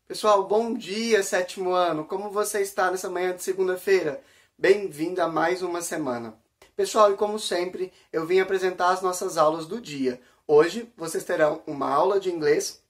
Pessoal, bom dia, sétimo ano! Como você está nessa manhã de segunda-feira? Bem-vindo a mais uma semana. Pessoal, e como sempre, eu vim apresentar as nossas aulas do dia. Hoje, vocês terão uma aula de inglês,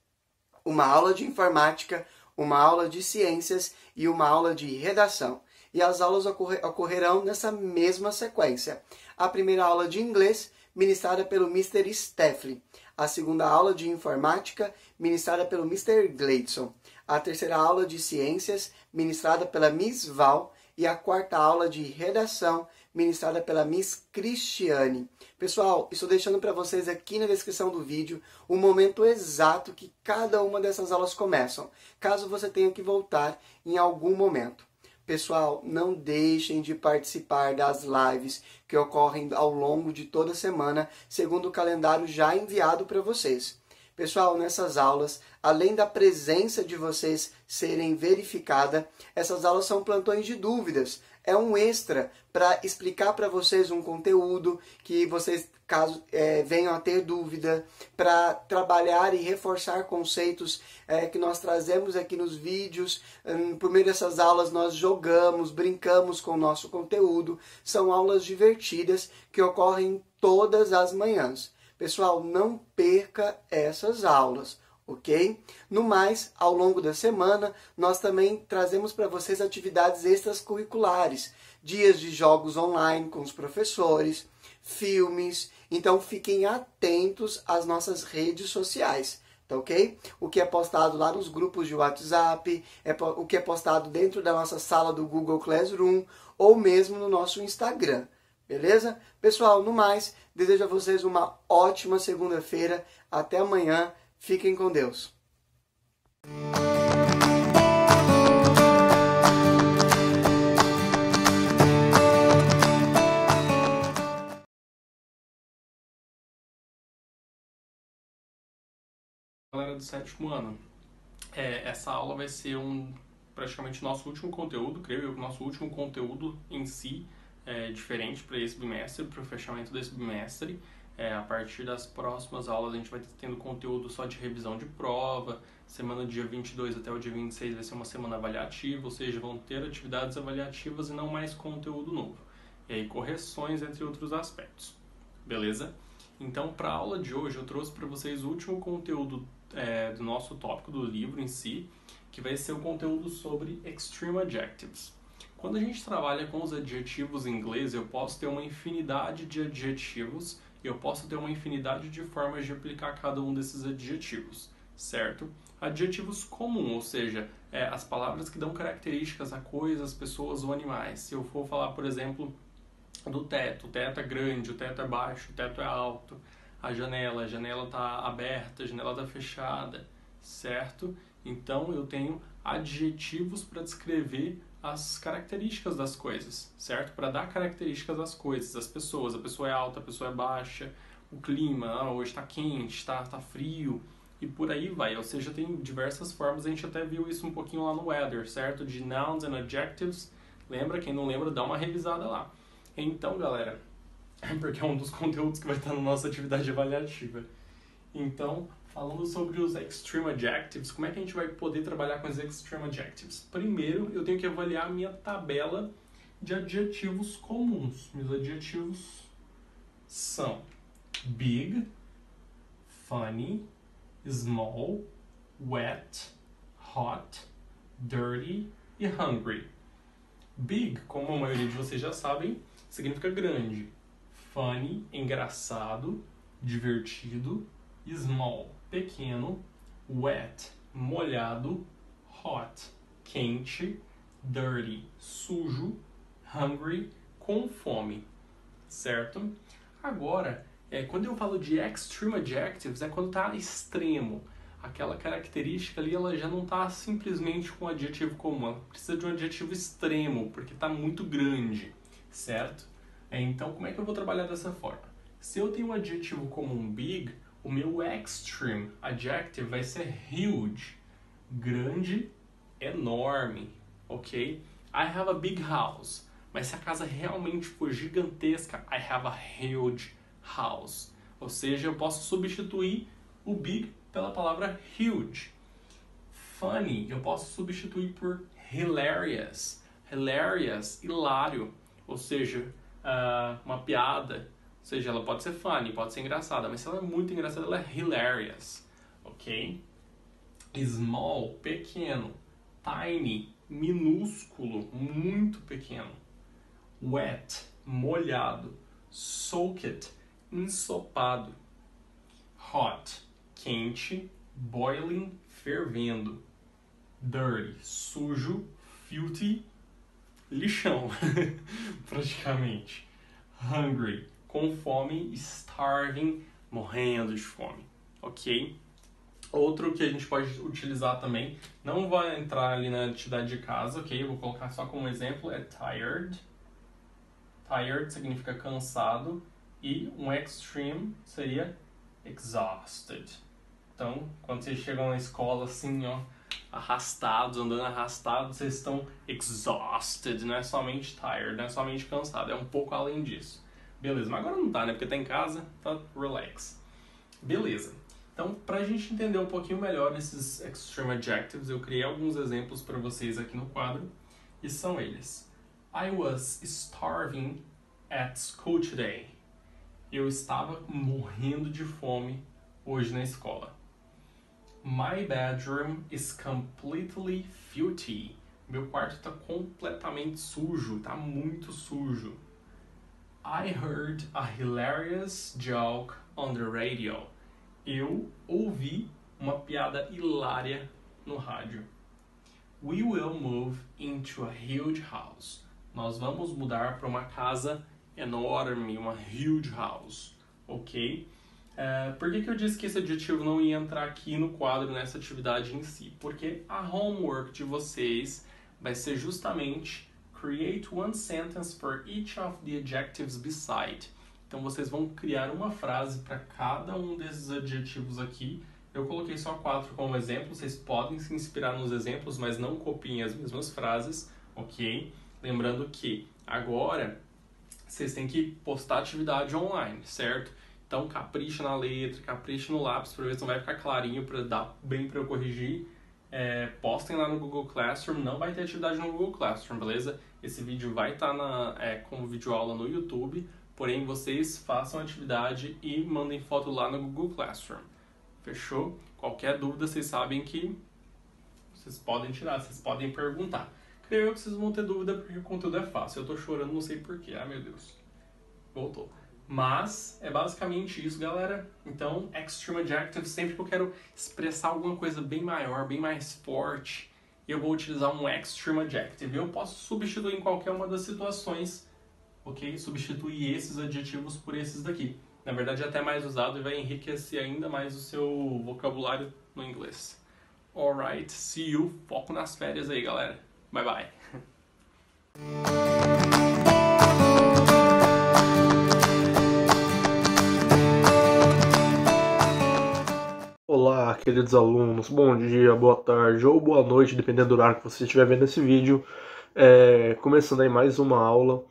uma aula de informática, uma aula de ciências e uma aula de redação. E as aulas ocorrerão nessa mesma sequência. A primeira aula de inglês, ministrada pelo Mr. Steffley. A segunda aula de informática, ministrada pelo Mr. Gleidson. A terceira aula de ciências, ministrada pela Miss Val. E a quarta aula de redação, ministrada pela Miss Cristiane. Pessoal, estou deixando para vocês aqui na descrição do vídeo o momento exato que cada uma dessas aulas começam, caso você tenha que voltar em algum momento. Pessoal, não deixem de participar das lives que ocorrem ao longo de toda a semana, segundo o calendário já enviado para vocês. Pessoal, nessas aulas, além da presença de vocês serem verificada, essas aulas são plantões de dúvidas. É um extra para explicar para vocês um conteúdo que vocês, caso venham a ter dúvida, para trabalhar e reforçar conceitos que nós trazemos aqui nos vídeos. Por meio dessas aulas nós jogamos, brincamos com o nosso conteúdo. São aulas divertidas que ocorrem todas as manhãs. Pessoal, não perca essas aulas, ok? No mais, ao longo da semana, nós também trazemos para vocês atividades extracurriculares, dias de jogos online com os professores, filmes, então fiquem atentos às nossas redes sociais, tá ok? O que é postado lá nos grupos de WhatsApp, o que é postado dentro da nossa sala do Google Classroom, ou mesmo no nosso Instagram. Beleza? Pessoal, no mais, desejo a vocês uma ótima segunda-feira. Até amanhã. Fiquem com Deus. Galera do sétimo ano, essa aula vai ser praticamente nosso último conteúdo, creio eu, nosso último conteúdo em si, diferente para esse bimestre, para o fechamento desse bimestre. A partir das próximas aulas a gente vai tendo conteúdo só de revisão de prova. Semana do dia 22 até o dia 26 vai ser uma semana avaliativa, ou seja, vão ter atividades avaliativas e não mais conteúdo novo. E aí correções, entre outros aspectos. Beleza? Então, para a aula de hoje eu trouxe para vocês o último conteúdo do nosso tópico do livro em si, que vai ser o conteúdo sobre Extreme Adjectives. Quando a gente trabalha com os adjetivos em inglês, eu posso ter uma infinidade de adjetivos e eu posso ter uma infinidade de formas de aplicar cada um desses adjetivos, certo? Adjetivos comuns, ou seja, as palavras que dão características a coisas, pessoas ou animais. Se eu for falar, por exemplo, do teto, o teto é grande, o teto é baixo, o teto é alto, a janela está aberta, a janela está fechada, certo? Então eu tenho adjetivos para descrever as características das coisas, certo? Para dar características às coisas, às pessoas. A pessoa é alta, a pessoa é baixa, o clima, hoje está quente, está frio, e por aí vai. Ou seja, tem diversas formas, a gente até viu isso um pouquinho lá no weather, certo? De nouns and adjectives. Lembra? Quem não lembra, dá uma revisada lá. Então, galera, porque é um dos conteúdos que vai estar na nossa atividade avaliativa. Então, falando sobre os Extreme Adjectives, como é que a gente vai poder trabalhar com os Extreme Adjectives? Primeiro, eu tenho que avaliar a minha tabela de adjetivos comuns. Meus adjetivos são big, funny, small, wet, hot, dirty e hungry. Big, como a maioria de vocês já sabem, significa grande. Funny, engraçado, divertido. Small, pequeno. Wet, molhado. Hot, quente. Dirty, sujo. Hungry, com fome. Certo? Agora, quando eu falo de extreme adjectives, é quando está extremo. Aquela característica ali, ela já não está simplesmente com um adjetivo comum. Ela precisa de um adjetivo extremo, porque está muito grande. Certo? Então, como é que eu vou trabalhar dessa forma? Se eu tenho um adjetivo comum big, o meu extreme adjective vai ser huge, grande, enorme, ok? I have a big house. Mas se a casa realmente for gigantesca, I have a huge house. Ou seja, eu posso substituir o big pela palavra huge. Funny eu posso substituir por hilarious. Hilarious, hilário. Ou seja, uma piada. Ou seja, ela pode ser funny, pode ser engraçada. Mas se ela é muito engraçada, ela é hilarious. Ok? Small, pequeno. Tiny, minúsculo, muito pequeno. Wet, molhado. Soaked, ensopado. Hot, quente. Boiling, fervendo. Dirty, sujo. Filthy, lixão, praticamente. Hungry, com fome. Starving, morrendo de fome. Ok? Outro que a gente pode utilizar também, não vai entrar ali na atividade de casa, ok? Eu vou colocar só como exemplo, é tired. Tired significa cansado. E um extreme seria exhausted. Então, quando vocês chegam na escola assim, ó, arrastados, andando arrastados, vocês estão exhausted, não é somente tired, não é somente cansado, é um pouco além disso. Beleza, mas agora não tá, né? Porque tá em casa, tá relax. Beleza. Então, pra gente entender um pouquinho melhor esses extreme adjectives, eu criei alguns exemplos para vocês aqui no quadro, e são eles. I was starving at school today. Eu estava morrendo de fome hoje na escola. My bedroom is completely filthy. Meu quarto está completamente sujo, está muito sujo. I heard a hilarious joke on the radio. Eu ouvi uma piada hilária no rádio. We will move into a huge house. Nós vamos mudar para uma casa enorme, uma huge house, ok? Por que eu disse que esse adjetivo não ia entrar aqui no quadro, nessa atividade em si? Porque a homework de vocês vai ser justamente create one sentence for each of the adjectives beside. Então vocês vão criar uma frase para cada um desses adjetivos aqui. Eu coloquei só 4 como exemplo, vocês podem se inspirar nos exemplos, mas não copiem as mesmas frases, ok? Lembrando que agora vocês têm que postar atividade online, certo? Então capricha na letra, capricha no lápis para ver se não vai ficar clarinho, para dar bem para eu corrigir. Postem lá no Google Classroom, não vai ter atividade no Google Classroom, beleza? Esse vídeo vai estar como videoaula no YouTube, porém vocês façam a atividade e mandem foto lá no Google Classroom. Fechou? Qualquer dúvida vocês sabem que vocês podem tirar, vocês podem perguntar. Creio que vocês vão ter dúvida porque o conteúdo é fácil. Eu tô chorando, não sei porquê. Ah, meu Deus. Voltou. Mas é basicamente isso, galera. Então, extreme adjective, sempre que eu quero expressar alguma coisa bem maior, bem mais forte, eu vou utilizar um extreme adjective. Eu posso substituir em qualquer uma das situações, ok? Substituir esses adjetivos por esses daqui. Na verdade, é até mais usado e vai enriquecer ainda mais o seu vocabulário no inglês. Alright, see you. Foco nas férias aí, galera. Bye, bye. Olá, queridos alunos, bom dia, boa tarde ou boa noite, dependendo do horário que você estiver vendo esse vídeo. Começando aí mais uma aula,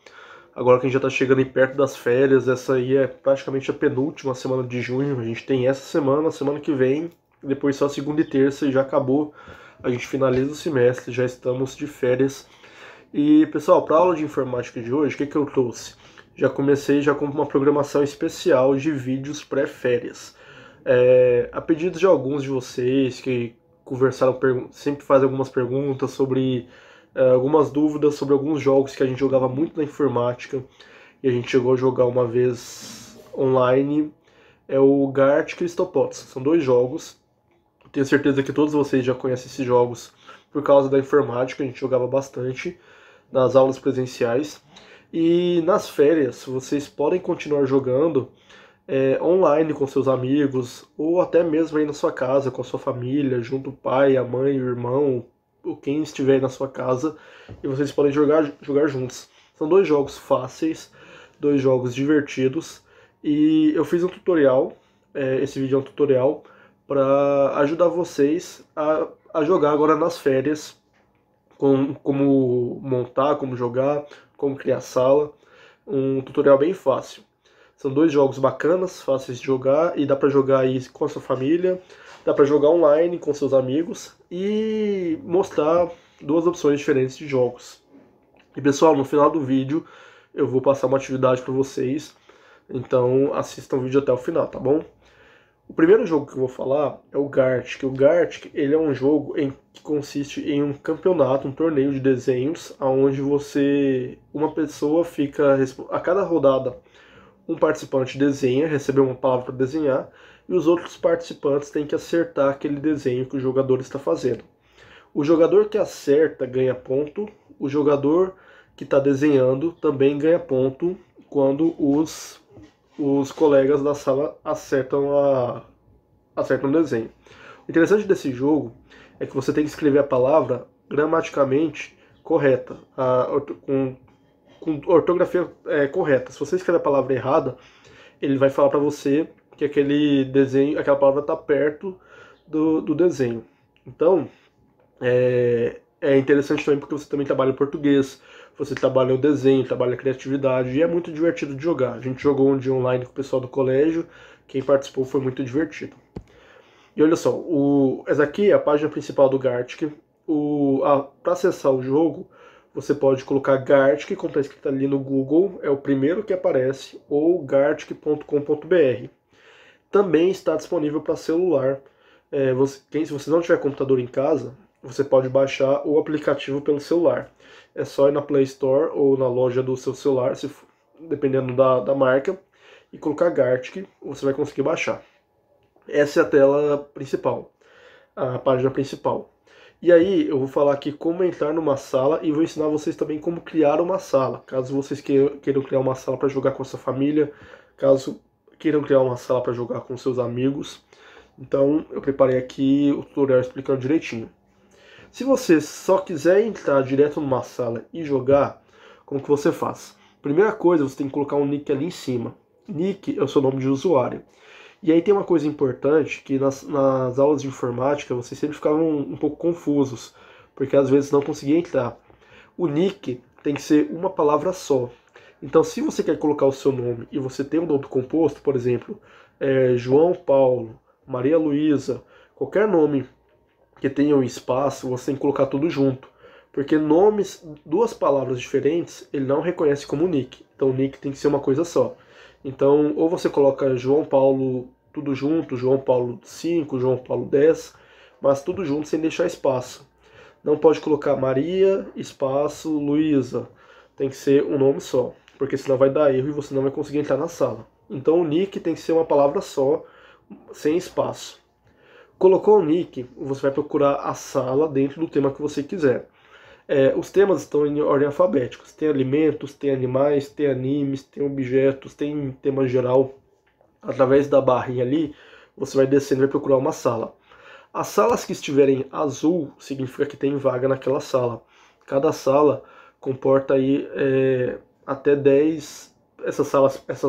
agora que a gente já está chegando aí perto das férias, essa aí é praticamente a penúltima semana de junho, a gente tem essa semana que vem, depois só segunda e terça e já acabou, a gente finaliza o semestre, já estamos de férias. E pessoal, para a aula de informática de hoje, o que eu trouxe? Já comecei com uma programação especial de vídeos pré-férias. A pedido de alguns de vocês que conversaram, sempre fazem algumas perguntas sobre algumas dúvidas sobre alguns jogos que a gente jogava muito na informática e a gente chegou a jogar uma vez online, é o Gart e Cristopots. São 2 jogos, tenho certeza que todos vocês já conhecem esses jogos por causa da informática, a gente jogava bastante nas aulas presenciais. E nas férias vocês podem continuar jogando online com seus amigos, ou até mesmo aí na sua casa, com a sua família, junto o pai, a mãe, o irmão, ou quem estiver aí na sua casa, e vocês podem jogar juntos. São 2 jogos fáceis, 2 jogos divertidos, e eu fiz um tutorial, esse vídeo é um tutorial, para ajudar vocês a jogar agora nas férias, como montar, como jogar, como criar sala, um tutorial bem fácil. São dois jogos bacanas, fáceis de jogar, e dá para jogar aí com a sua família, dá para jogar online com seus amigos e mostrar duas opções diferentes de jogos. E pessoal, no final do vídeo eu vou passar uma atividade para vocês, então assistam o vídeo até o final, tá bom? O primeiro jogo que eu vou falar é o Gartic. O Gartic, ele é um jogo que consiste em um campeonato, um torneio de desenhos, onde uma pessoa fica, a cada rodada, um participante desenha, recebe uma palavra para desenhar, e os outros participantes têm que acertar aquele desenho que o jogador está fazendo. O jogador que acerta ganha ponto, o jogador que está desenhando também ganha ponto quando os colegas da sala acertam o desenho. O interessante desse jogo é que você tem que escrever a palavra gramaticamente correta, com ortografia correta. Se você escrever a palavra errada, ele vai falar para você que aquele desenho, aquela palavra está perto do desenho. Então, é interessante também porque você também trabalha em português, você trabalha o desenho, trabalha a criatividade, e é muito divertido de jogar. A gente jogou um dia online com o pessoal do colégio, quem participou foi muito divertido. E olha só, essa aqui é a página principal do Gartic. Para acessar o jogo, você pode colocar Gartic, como está escrito ali no Google, é o primeiro que aparece, ou gartic.com.br. Também está disponível para celular. Se você não tiver computador em casa, você pode baixar o aplicativo pelo celular. É só ir na Play Store ou na loja do seu celular, dependendo da marca, e colocar Gartic, você vai conseguir baixar. Essa é a tela principal, a página principal. E aí eu vou falar aqui como entrar numa sala e vou ensinar vocês também como criar uma sala. Caso vocês queiram criar uma sala para jogar com a sua família, caso queiram criar uma sala para jogar com seus amigos. Então eu preparei aqui o tutorial explicando direitinho. Se você só quiser entrar direto numa sala e jogar, como que você faz? Primeira coisa, você tem que colocar um nick ali em cima. Nick é o seu nome de usuário. E aí tem uma coisa importante, que nas aulas de informática vocês sempre ficavam um pouco confusos, porque às vezes não conseguia entrar. O nick tem que ser uma palavra só. Então se você quer colocar o seu nome e você tem um nome composto, por exemplo, João Paulo, Maria Luísa, qualquer nome que tenha um espaço, você tem que colocar tudo junto. Porque nomes, duas palavras diferentes, ele não reconhece como nick. Então o nick tem que ser uma coisa só. Então, ou você coloca João Paulo tudo junto, João Paulo 5, João Paulo 10, mas tudo junto sem deixar espaço. Não pode colocar Maria, espaço, Luísa. Tem que ser um nome só, porque senão vai dar erro e você não vai conseguir entrar na sala. Então o nick tem que ser uma palavra só, sem espaço. Colocou o nick, você vai procurar a sala dentro do tema que você quiser. Os temas estão em ordem alfabética. Tem alimentos, tem animais, tem animes, tem objetos, tem tema geral. Através da barrinha ali, você vai descendo e vai procurar uma sala. As salas que estiverem azul, significa que tem vaga naquela sala. Cada sala comporta aí até 10... Essas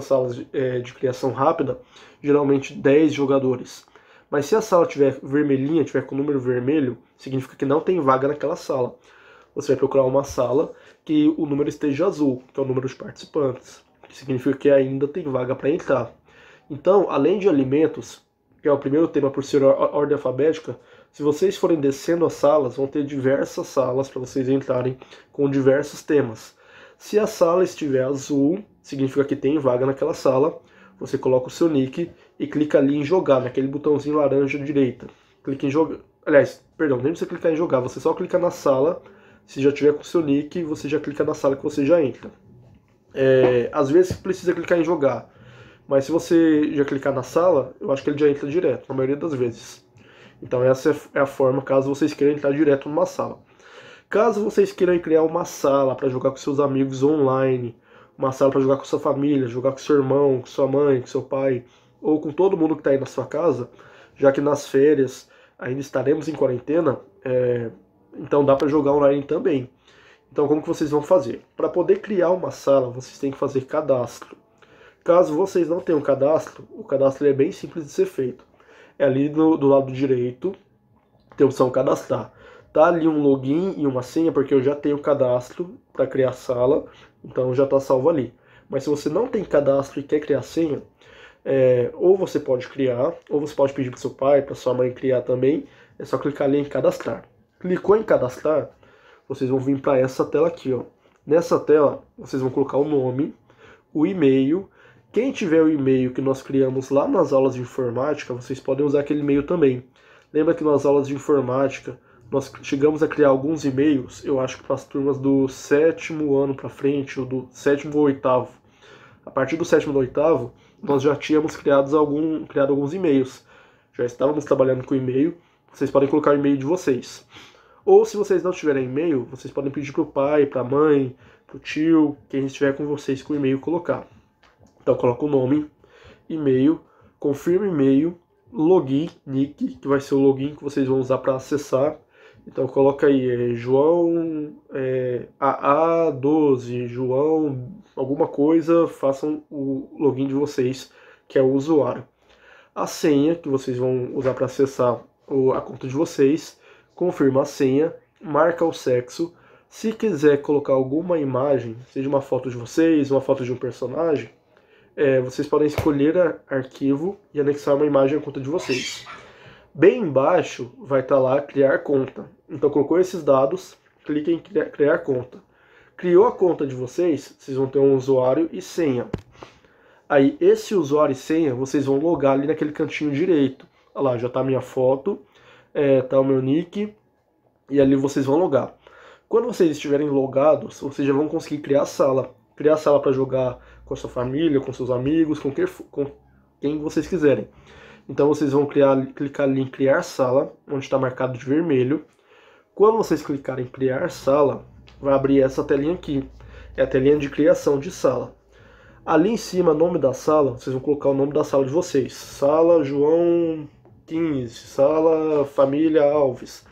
salas de criação rápida, geralmente 10 jogadores. Mas se a sala tiver vermelhinha, tiver com o número vermelho, significa que não tem vaga naquela sala. Você vai procurar uma sala que o número esteja azul, que é o número de participantes, que significa que ainda tem vaga para entrar. Então, além de alimentos, que é o primeiro tema por ser ordem alfabética, se vocês forem descendo as salas, vão ter diversas salas para vocês entrarem com diversos temas. Se a sala estiver azul, significa que tem vaga naquela sala, você coloca o seu nick e clica ali em jogar, naquele botãozinho laranja à direita. Clica em jogar. Aliás, perdão, nem você clicar em jogar, você só clica na sala. Se já tiver com o seu nick, você já clica na sala que você já entra. Às vezes precisa clicar em jogar, mas se você já clicar na sala, eu acho que ele já entra direto, na maioria das vezes. Então essa é a forma caso vocês queiram entrar direto numa sala. Caso vocês queiram criar uma sala para jogar com seus amigos online, uma sala para jogar com sua família, jogar com seu irmão, com sua mãe, com seu pai, ou com todo mundo que está aí na sua casa, já que nas férias ainda estaremos em quarentena, então dá para jogar online também. Então como que vocês vão fazer? Para poder criar uma sala, vocês têm que fazer cadastro. Caso vocês não tenham cadastro, o cadastro é bem simples de ser feito. É ali do lado direito, tem a opção cadastrar. Tá ali um login e uma senha, porque eu já tenho cadastro para criar a sala, então já está salvo ali. Mas se você não tem cadastro e quer criar senha, ou você pode criar, ou você pode pedir para seu pai, para sua mãe criar também. É só clicar ali em cadastrar. Clicou em cadastrar, vocês vão vir para essa tela aqui, ó. Nessa tela, vocês vão colocar o nome, o e-mail. Quem tiver o e-mail que nós criamos lá nas aulas de informática, vocês podem usar aquele e-mail também. Lembra que nas aulas de informática, nós chegamos a criar alguns e-mails, eu acho que para as turmas do 7º ano para frente, ou do 7º ou 8º. A partir do 7º ou 8º, nós já tínhamos criado alguns e-mails. Já estávamos trabalhando com e-mail, vocês podem colocar o e-mail de vocês. Ou se vocês não tiverem e-mail, vocês podem pedir para o pai, para a mãe, para o tio, quem estiver com vocês com o e-mail colocar. Então coloca o nome, e-mail, confirma e-mail, login, nick, que vai ser o login que vocês vão usar para acessar. Então coloca aí João AA12, João alguma coisa, façam o login de vocês, que é o usuário. A senha que vocês vão usar para acessar a conta de vocês, confirma a senha, marca o sexo. Se quiser colocar alguma imagem, seja uma foto de vocês, uma foto de um personagem, vocês podem escolher arquivo e anexar uma imagem à conta de vocês. Bem embaixo vai estar lá criar conta. Então colocou esses dados, clique em criar conta. Criou a conta de vocês, vocês vão ter um usuário e senha. Aí esse usuário e senha, vocês vão logar ali naquele cantinho direito. Olha lá, já está a minha foto, está o meu nick, e ali vocês vão logar. Quando vocês estiverem logados, vocês já vão conseguir criar a sala. Criar a sala para jogar com a sua família, com seus amigos, com quem vocês quiserem. Então vocês vão clicar ali em criar sala, onde está marcado de vermelho. Quando vocês clicarem em criar sala, vai abrir essa telinha aqui. É a telinha de criação de sala. Ali em cima, nome da sala, vocês vão colocar o nome da sala de vocês. Sala João 15, sala Família Alves.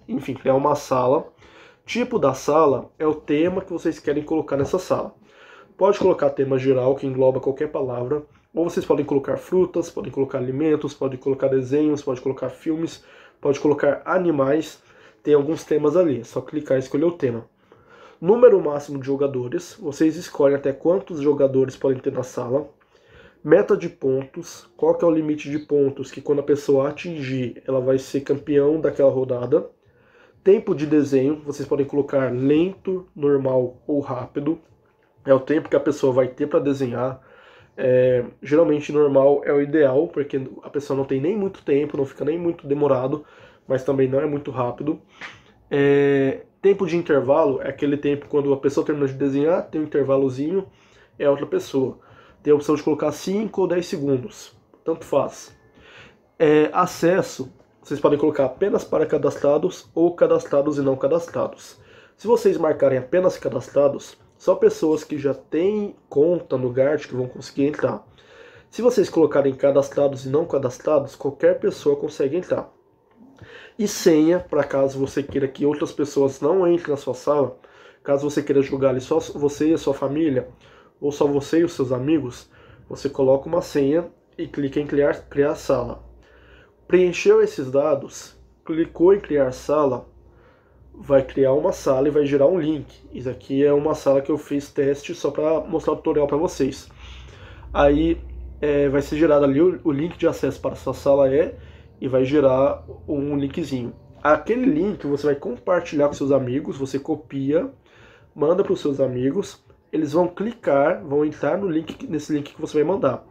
Enfim, criar uma sala. Tipo da sala é o tema que vocês querem colocar nessa sala. Pode colocar tema geral, que engloba qualquer palavra. Ou vocês podem colocar frutas, podem colocar alimentos, podem colocar desenhos, podem colocar filmes, pode colocar animais. Tem alguns temas ali, é só clicar e escolher o tema. Número máximo de jogadores, vocês escolhem até quantos jogadores podem ter na sala. Meta de pontos, qual que é o limite de pontos que quando a pessoa atingir, ela vai ser campeão daquela rodada. Tempo de desenho, vocês podem colocar lento, normal ou rápido. É o tempo que a pessoa vai ter para desenhar. Geralmente normal é o ideal, porque a pessoa não tem nem muito tempo, não fica nem muito demorado, mas também não é muito rápido. Tempo de intervalo é aquele tempo quando a pessoa termina de desenhar, tem um intervalozinho, é outra pessoa. Tem a opção de colocar 5 ou 10 segundos, tanto faz. Acesso, vocês podem colocar apenas para cadastrados ou cadastrados e não cadastrados. Se vocês marcarem apenas cadastrados, só pessoas que já têm conta no Gart que vão conseguir entrar. Se vocês colocarem cadastrados e não cadastrados, qualquer pessoa consegue entrar. E senha, para caso você queira que outras pessoas não entrem na sua sala, caso você queira jogar ali só você e a sua família, ou só você e os seus amigos, você coloca uma senha e clica em criar sala. Preencheu esses dados, clicou em criar sala, vai criar uma sala e vai gerar um link. Isso aqui é uma sala que eu fiz teste só para mostrar o tutorial para vocês. Aí vai ser gerado ali o link de acesso para a sua sala e vai gerar um linkzinho. Aquele link você vai compartilhar com seus amigos, você copia, manda para os seus amigos, eles vão clicar, vão entrar nesse link que você vai mandar.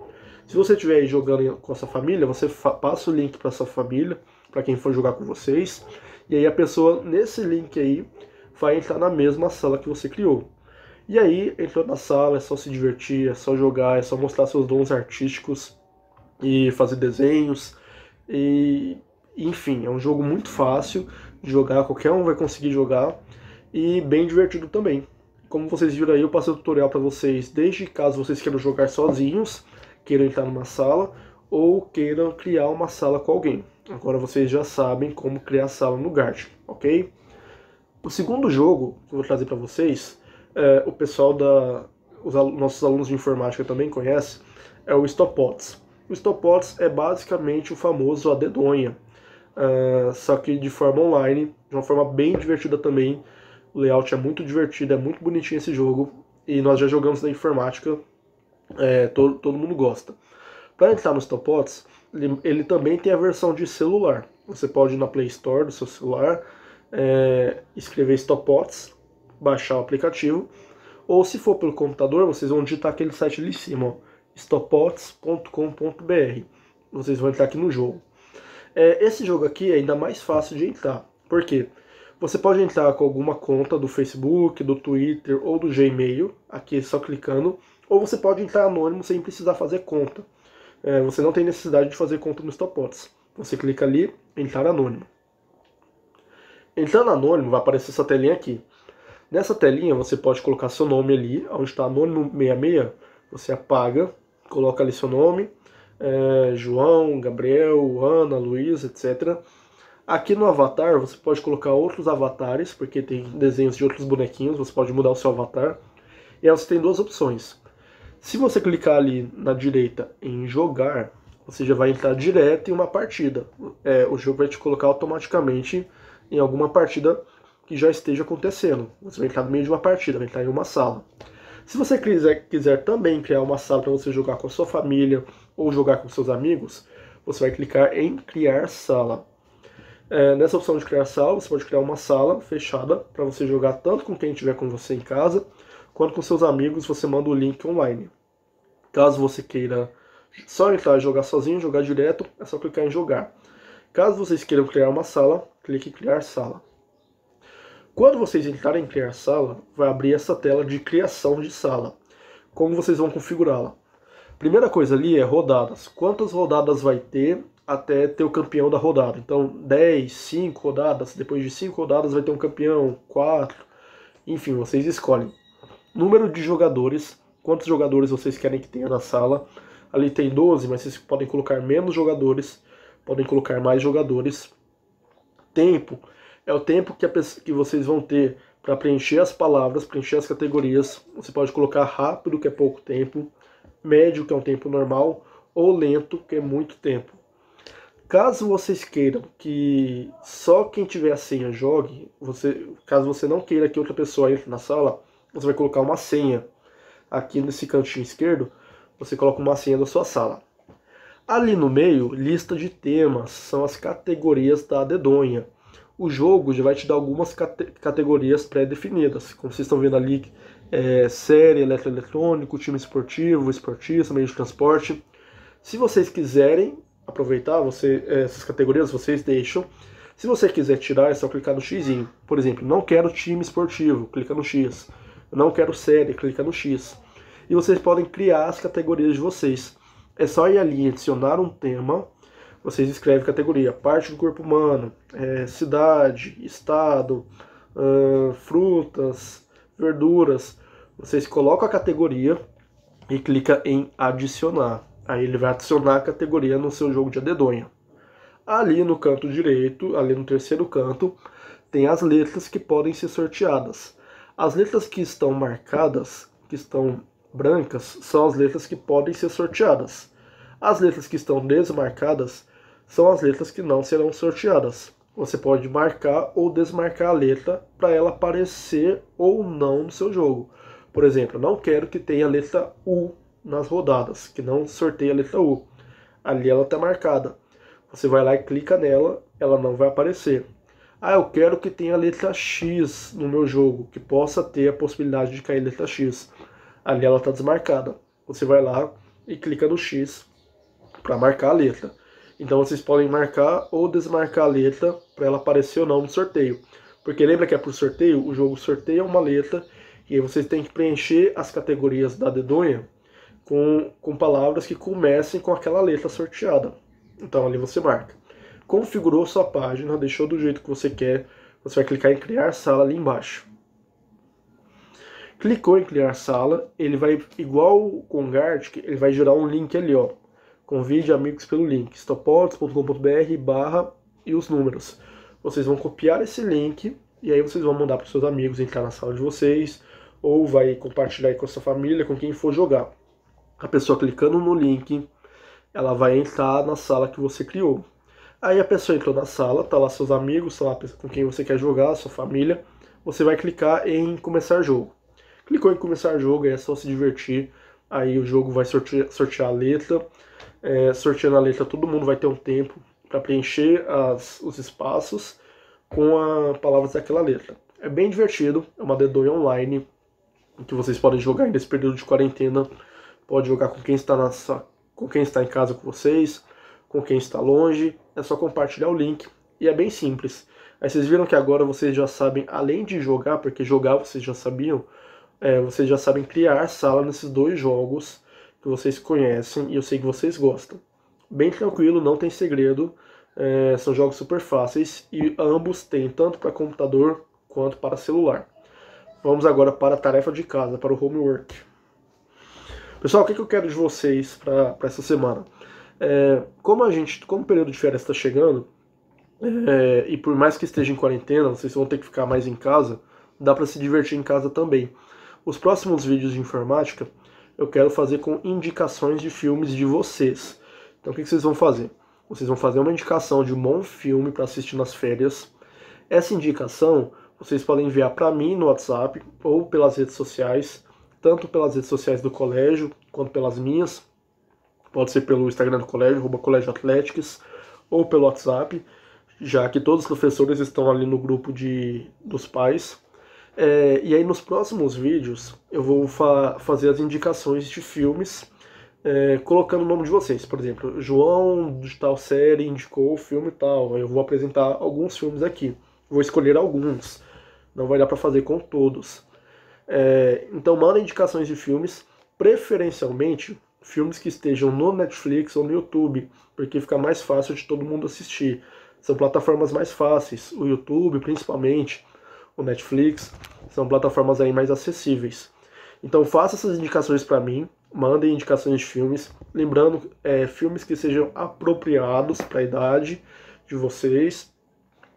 Se você estiver aí jogando com a sua família, você passa o link para sua família, para quem for jogar com vocês, e aí a pessoa nesse link aí vai entrar na mesma sala que você criou. E aí, entrou na sala, é só se divertir, é só jogar, é só mostrar seus dons artísticos e fazer desenhos. Enfim, é um jogo muito fácil de jogar, qualquer um vai conseguir jogar e bem divertido também. Como vocês viram aí, eu passei o tutorial para vocês, desde caso vocês queiram jogar sozinhos, queiram entrar numa sala ou queiram criar uma sala com alguém. Agora vocês já sabem como criar sala no Gart, ok? O segundo jogo que eu vou trazer para vocês, o pessoal nossos alunos de informática também conhecem, é o Stopwatch. O Stopwatch é basicamente o famoso A Dedonha, só que de forma online, de uma forma bem divertida também. O layout é muito divertido, é muito bonitinho esse jogo, e nós já jogamos na informática, todo mundo gosta. Para entrar no StopWatch, ele também tem a versão de celular. Você pode ir na Play Store do seu celular, escrever StopWatch, baixar o aplicativo, ou se for pelo computador, vocês vão digitar aquele site ali em cima, stopwatch.com.br. Vocês vão entrar aqui no jogo. Esse jogo aqui é ainda mais fácil de entrar. Por quê? Você pode entrar com alguma conta do Facebook, do Twitter ou do Gmail, aqui só clicando, ou você pode entrar anônimo sem precisar fazer conta. Você não tem necessidade de fazer conta no StopWatch. Você clica ali, entrar anônimo. Entrando anônimo, vai aparecer essa telinha aqui. Nessa telinha você pode colocar seu nome ali, onde está anônimo 66, você apaga, coloca ali seu nome, João, Gabriel, Ana, Luiz, etc. Aqui no avatar você pode colocar outros avatares, porque tem desenhos de outros bonequinhos, você pode mudar o seu avatar. E aí você tem duas opções. Se você clicar ali na direita em jogar, você já vai entrar direto em uma partida. O jogo vai te colocar automaticamente em alguma partida que já esteja acontecendo. Você vai entrar no meio de uma partida, vai entrar em uma sala. Se você quiser também criar uma sala para você jogar com a sua família ou jogar com seus amigos, você vai clicar em criar sala. Nessa opção de criar sala, você pode criar uma sala fechada para você jogar tanto com quem estiver com você em casa, quanto com seus amigos. Você manda o link online. Caso você queira só entrar e jogar sozinho, jogar direto, é só clicar em jogar. Caso vocês queiram criar uma sala, clique em criar sala. Quando vocês entrarem em criar sala, vai abrir essa tela de criação de sala. Como vocês vão configurá-la? Primeira coisa ali é rodadas. Quantas rodadas vai ter até ter o campeão da rodada? Então 10, 5 rodadas, depois de 5 rodadas vai ter um campeão, 4, enfim, vocês escolhem. Número de jogadores, quantos jogadores vocês querem que tenha na sala. Ali tem 12, mas vocês podem colocar menos jogadores, podem colocar mais jogadores. Tempo é o tempo que vocês vão ter para preencher as palavras, preencher as categorias. Você pode colocar rápido, que é pouco tempo, médio, que é um tempo normal, ou lento, que é muito tempo. Caso vocês queiram que só quem tiver a senha jogue, caso você não queira que outra pessoa entre na sala, você vai colocar uma senha. Aqui nesse cantinho esquerdo, você coloca uma senha da sua sala. Ali no meio, lista de temas, são as categorias da dedonha. O jogo já vai te dar algumas categorias pré-definidas. Como vocês estão vendo ali, série, eletroeletrônico, time esportivo, esportista, meio de transporte. Se vocês quiserem aproveitar essas categorias, vocês deixam. Se você quiser tirar, é só clicar no xizinho. Por exemplo, não quero time esportivo, clica no X. Não quero série, clica no X. E vocês podem criar as categorias de vocês. É só ir ali, adicionar um tema. Vocês escrevem categoria, parte do corpo humano, cidade, estado, frutas, verduras. Vocês colocam a categoria e clica em adicionar. Aí ele vai adicionar a categoria no seu jogo de dedonha. Ali no canto direito, ali no terceiro canto, tem as letras que podem ser sorteadas. As letras que estão marcadas, que estão brancas, são as letras que podem ser sorteadas. As letras que estão desmarcadas são as letras que não serão sorteadas. Você pode marcar ou desmarcar a letra para ela aparecer ou não no seu jogo. Por exemplo, eu não quero que tenha a letra U nas rodadas, que não sorteie a letra U. Ali ela está marcada. Você vai lá e clica nela, ela não vai aparecer. Eu quero que tenha a letra X no meu jogo, que possa ter a possibilidade de cair a letra X. Ali ela está desmarcada. Você vai lá e clica no X para marcar a letra. Então vocês podem marcar ou desmarcar a letra para ela aparecer ou não no sorteio. Porque lembra que é por sorteio? O jogo sorteia uma letra e aí vocês têm que preencher as categorias da dedonha com palavras que comecem com aquela letra sorteada. Então ali você marca. Configurou sua página, deixou do jeito que você quer, você vai clicar em criar sala ali embaixo. Clicou em criar sala, ele vai, igual com o Gartic, ele vai gerar um link ali, ó. Convide amigos pelo link, stopwatch.com.br/ e os números. Vocês vão copiar esse link e aí vocês vão mandar para os seus amigos entrar na sala de vocês, ou vai compartilhar aí com a sua família, com quem for jogar. A pessoa clicando no link, ela vai entrar na sala que você criou. Aí a pessoa entrou na sala, tá lá seus amigos, tá lá com quem você quer jogar, sua família. Você vai clicar em começar jogo. Clicou em começar jogo, aí é só se divertir. Aí o jogo vai sortear a letra. Sorteando a letra, todo mundo vai ter um tempo para preencher os espaços com as palavras daquela letra. É bem divertido, é uma dedonha online que vocês podem jogar nesse período de quarentena. Pode jogar com quem está com quem está em casa com vocês, com quem está longe. É só compartilhar o link e é bem simples. Aí vocês viram que agora vocês já sabem, além de jogar, porque jogar vocês já sabiam, vocês já sabem criar sala nesses dois jogos que vocês conhecem e eu sei que vocês gostam. Bem tranquilo, não tem segredo, são jogos super fáceis e ambos têm tanto para computador quanto para celular. Vamos agora para a tarefa de casa, para o homework. Pessoal, o que eu quero de vocês para essa semana? Como o período de férias está chegando, e por mais que esteja em quarentena, vocês vão ter que ficar mais em casa, dá para se divertir em casa também. Os próximos vídeos de informática eu quero fazer com indicações de filmes de vocês. Então o que vocês vão fazer? Vocês vão fazer uma indicação de um bom filme para assistir nas férias. Essa indicação vocês podem enviar para mim no WhatsApp ou pelas redes sociais, tanto pelas redes sociais do colégio quanto pelas minhas. Pode ser pelo Instagram do colégio, @Colégio Athletics, ou pelo WhatsApp, já que todos os professores estão ali no grupo dos pais. E aí nos próximos vídeos eu vou fazer as indicações de filmes, colocando o nome de vocês. Por exemplo, João de tal série indicou o filme tal. Eu vou apresentar alguns filmes aqui. Vou escolher alguns. Não vai dar para fazer com todos. Então manda indicações de filmes, preferencialmente filmes que estejam no Netflix ou no YouTube, porque fica mais fácil de todo mundo assistir. São plataformas mais fáceis. O YouTube, principalmente, o Netflix, são plataformas aí mais acessíveis. Então faça essas indicações para mim, mandem indicações de filmes, lembrando, filmes que sejam apropriados para a idade de vocês,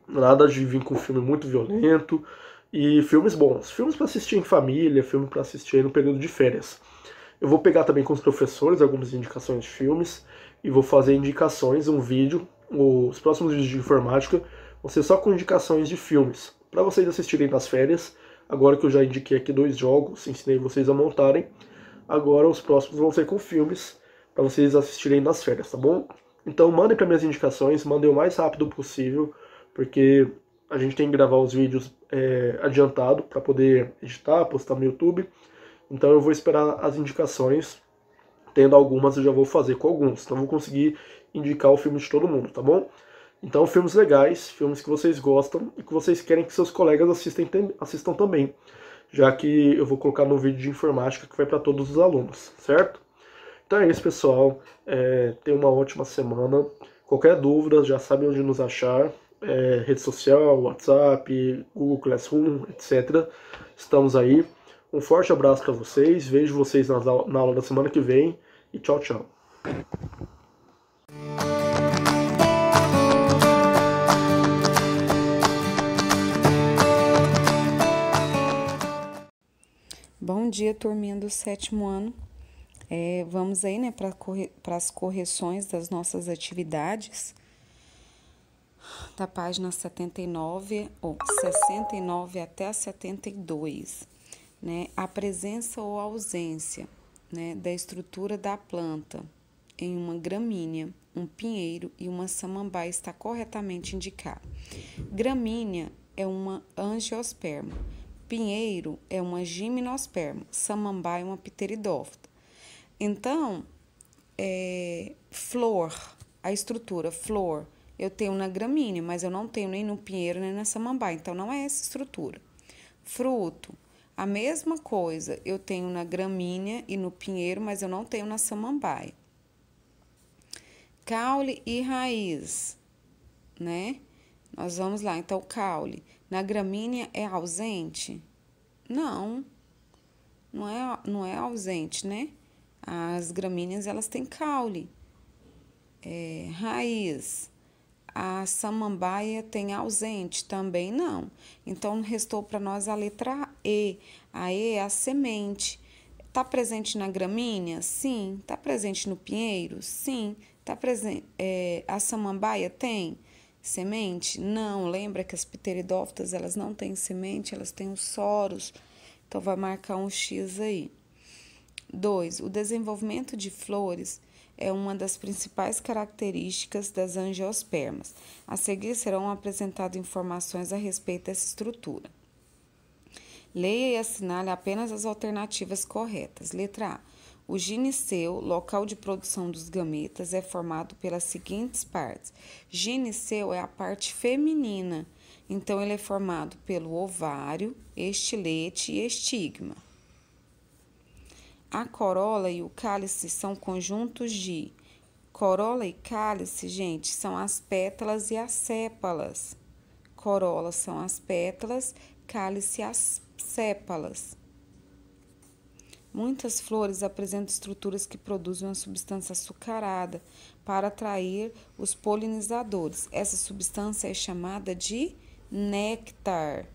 nada de vir com um filme muito violento, e filmes bons, filmes para assistir em família, filme para assistir no período de férias. Eu vou pegar também com os professores algumas indicações de filmes, e vou fazer indicações, um vídeo, os próximos vídeos de informática vão ser só com indicações de filmes, para vocês assistirem nas férias. Agora que eu já indiquei aqui 2 jogos, ensinei vocês a montarem, agora os próximos vão ser com filmes, para vocês assistirem nas férias, tá bom? Então mandem para minhas indicações, mandem o mais rápido possível, porque a gente tem que gravar os vídeos adiantado para poder editar, postar no YouTube. Então eu vou esperar as indicações, tendo algumas eu já vou fazer com alguns, não vou conseguir indicar o filme de todo mundo, tá bom? Então filmes legais, filmes que vocês gostam e que vocês querem que seus colegas assistam também, já que eu vou colocar no vídeo de informática que vai para todos os alunos, certo? Então é isso, pessoal, tenham uma ótima semana. Qualquer dúvida já sabe onde nos achar, rede social, WhatsApp, Google Classroom, etc. Estamos aí. Um forte abraço para vocês, vejo vocês na aula da semana que vem e tchau, tchau. Bom dia, turminha do 7º ano. Vamos aí, né, para as correções das nossas atividades da página 79 ou 69 até a 72, né? A presença ou ausência, né, da estrutura da planta em uma gramínea, um pinheiro e uma samambaia está corretamente indicado. Gramínea é uma angiosperma, pinheiro é uma gimnosperma, samambaia é uma pteridófita. Então, flor, a estrutura flor, eu tenho na gramínea, mas eu não tenho nem no pinheiro nem na samambaia, então não é essa estrutura. Fruto, a mesma coisa, eu tenho na gramínea e no pinheiro, mas eu não tenho na samambaia. Caule e raiz, né? Nós vamos lá, então, caule. Na gramínea é ausente? Não é ausente, né? As gramíneas, elas têm caule. Raiz. A samambaia tem ausente? Também não. Então, restou para nós a letra E. A E é a semente. Está presente na gramínea? Sim. Está presente no pinheiro? Sim. Está presente. A samambaia tem semente? Não. Lembra que as pteridófitas, elas não têm semente, elas têm os soros. Então, vai marcar um X aí. 2. O desenvolvimento de flores é uma das principais características das angiospermas. A seguir serão apresentadas informações a respeito dessa estrutura. Leia e assinale apenas as alternativas corretas. Letra A. O gineceu, local de produção dos gametas, é formado pelas seguintes partes. Gineceu é a parte feminina, então ele é formado pelo ovário, estilete e estigma. A corola e o cálice são conjuntos de... Corola e cálice, gente, são as pétalas e as sépalas. Corola são as pétalas, cálice as sépalas. Muitas flores apresentam estruturas que produzem uma substância açucarada para atrair os polinizadores. Essa substância é chamada de néctar.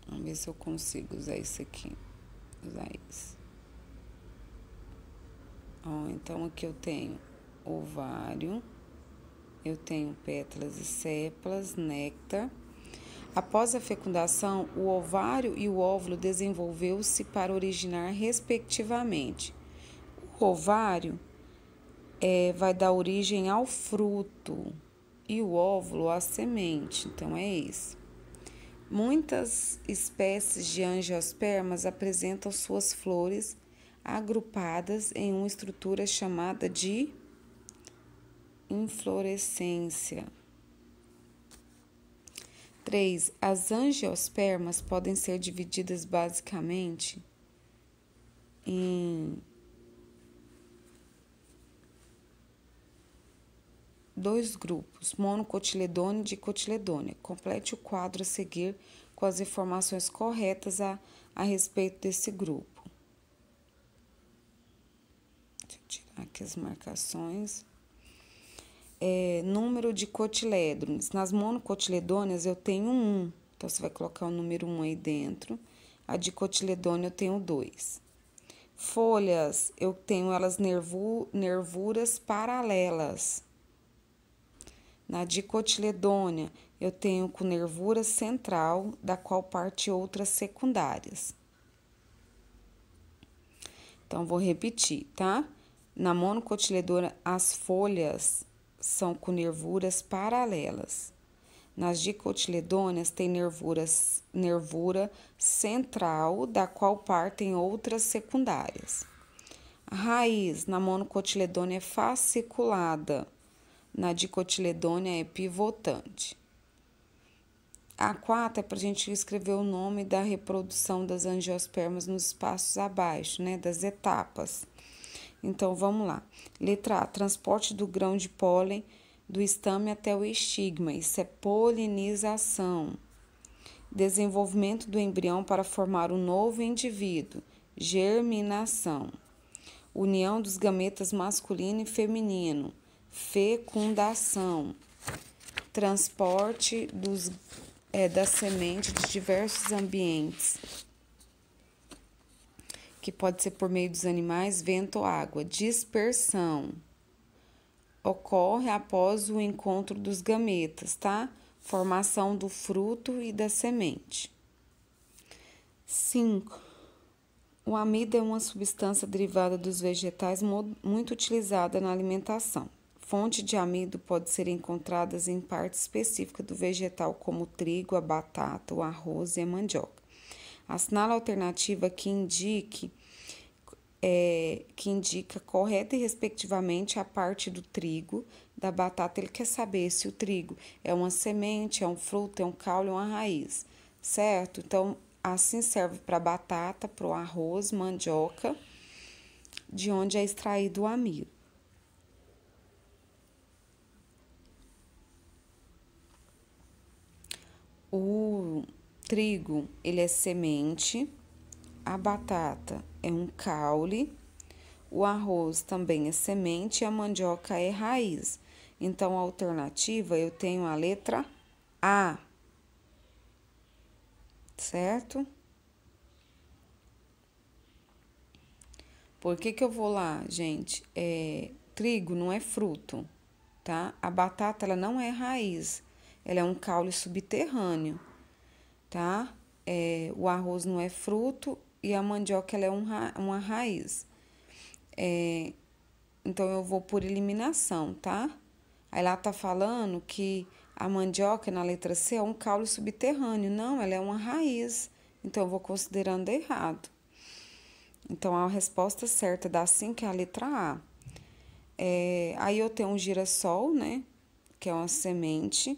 Vamos ver se eu consigo usar isso aqui. Usar isso. Ó, então, aqui eu tenho ovário, eu tenho pétalas e sépalas, néctar. Após a fecundação, o ovário e o óvulo desenvolveu-se para originar respectivamente. O ovário vai dar origem ao fruto e o óvulo à semente. Então, é isso. Muitas espécies de angiospermas apresentam suas flores agrupadas em uma estrutura chamada de inflorescência. 3. As angiospermas podem ser divididas basicamente em 2 grupos, monocotiledônea e dicotiledônea. Complete o quadro a seguir com as informações corretas a respeito desse grupo. Deixa eu tirar aqui as marcações. Número de cotilédones. Nas monocotiledôneas eu tenho 1, então você vai colocar o número 1 aí dentro. A dicotiledônea eu tenho 2. Folhas, eu tenho elas nervuras paralelas. Na dicotiledônea, eu tenho com nervura central, da qual parte outras secundárias. Então, vou repetir, tá? Na monocotiledônea, as folhas são com nervuras paralelas. Nas dicotiledôneas, tem nervura central, da qual partem outras secundárias. A raiz, na monocotiledônea, é fasciculada. Na dicotiledônea é pivotante. A 4 é para a gente escrever o nome da reprodução das angiospermas nos espaços abaixo, né? Das etapas. Então, vamos lá. Letra A, transporte do grão de pólen do estame até o estigma. Isso é polinização. Desenvolvimento do embrião para formar um novo indivíduo. Germinação. União dos gametas masculino e feminino. Fecundação. Transporte da semente de diversos ambientes, que pode ser por meio dos animais, vento ou água. Dispersão. Ocorre após o encontro dos gametas, tá? Formação do fruto e da semente. 5. O amido é uma substância derivada dos vegetais muito utilizada na alimentação. Fonte de amido pode ser encontrada em parte específica do vegetal, como o trigo, a batata, o arroz e a mandioca. Assinale a alternativa que indica correta e respectivamente a parte do trigo, da batata. Ele quer saber se o trigo é uma semente, é um fruto, é um caule ou uma raiz, certo? Então, assim serve para batata, para o arroz, mandioca, de onde é extraído o amido. O trigo, ele é semente, a batata é um caule, o arroz também é semente e a mandioca é raiz. Então, a alternativa, eu tenho a letra A, certo? Por que eu vou lá, gente? Trigo não é fruto, tá? A batata, ela não é raiz. Ela é um caule subterrâneo, tá? o arroz não é fruto e a mandioca ela é uma raiz. Então, eu vou por eliminação, tá? Aí lá tá falando que a mandioca, na letra C, é um caule subterrâneo. Não, ela é uma raiz. Então, eu vou considerando errado. Então, a resposta certa dá 5, que é a letra A. Aí eu tenho um girassol, né? Que é uma semente.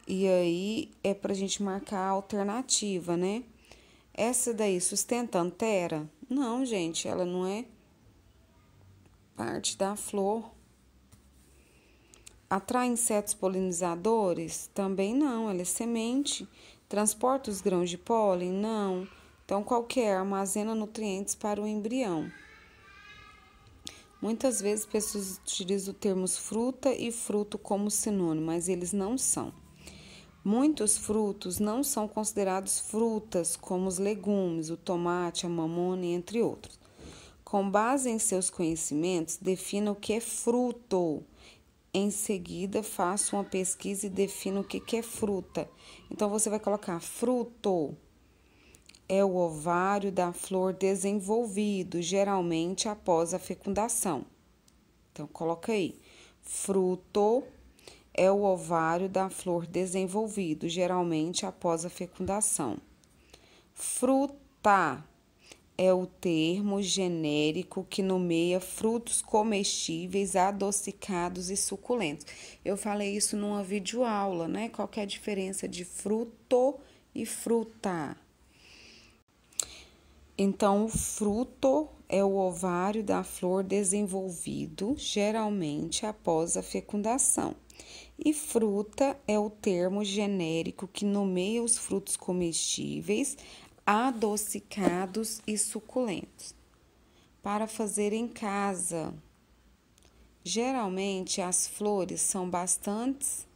E aí, é pra gente marcar a alternativa, né? Essa daí, sustenta antera? Não, gente, ela não é parte da flor. Atrai insetos polinizadores? Também não, ela é semente. Transporta os grãos de pólen? Não. Então, qual que é? Armazena nutrientes para o embrião. Muitas vezes, pessoas utilizam o termos fruta e fruto como sinônimo, mas eles não são. Muitos frutos não são considerados frutas, como os legumes, o tomate, a mamona, entre outros. Com base em seus conhecimentos, defina o que é fruto. Em seguida, faça uma pesquisa e defina o que é fruta. Então, você vai colocar fruto. É o ovário da flor desenvolvido, geralmente após a fecundação. Então, coloca aí. Fruto é o ovário da flor desenvolvido, geralmente após a fecundação. Fruta é o termo genérico que nomeia frutos comestíveis, adocicados e suculentos. Eu falei isso numa videoaula, né? Qual que é a diferença de fruto e fruta? Então, o fruto é o ovário da flor desenvolvido, geralmente após a fecundação. E fruta é o termo genérico que nomeia os frutos comestíveis, adocicados e suculentos. Para fazer em casa, geralmente as flores são bastante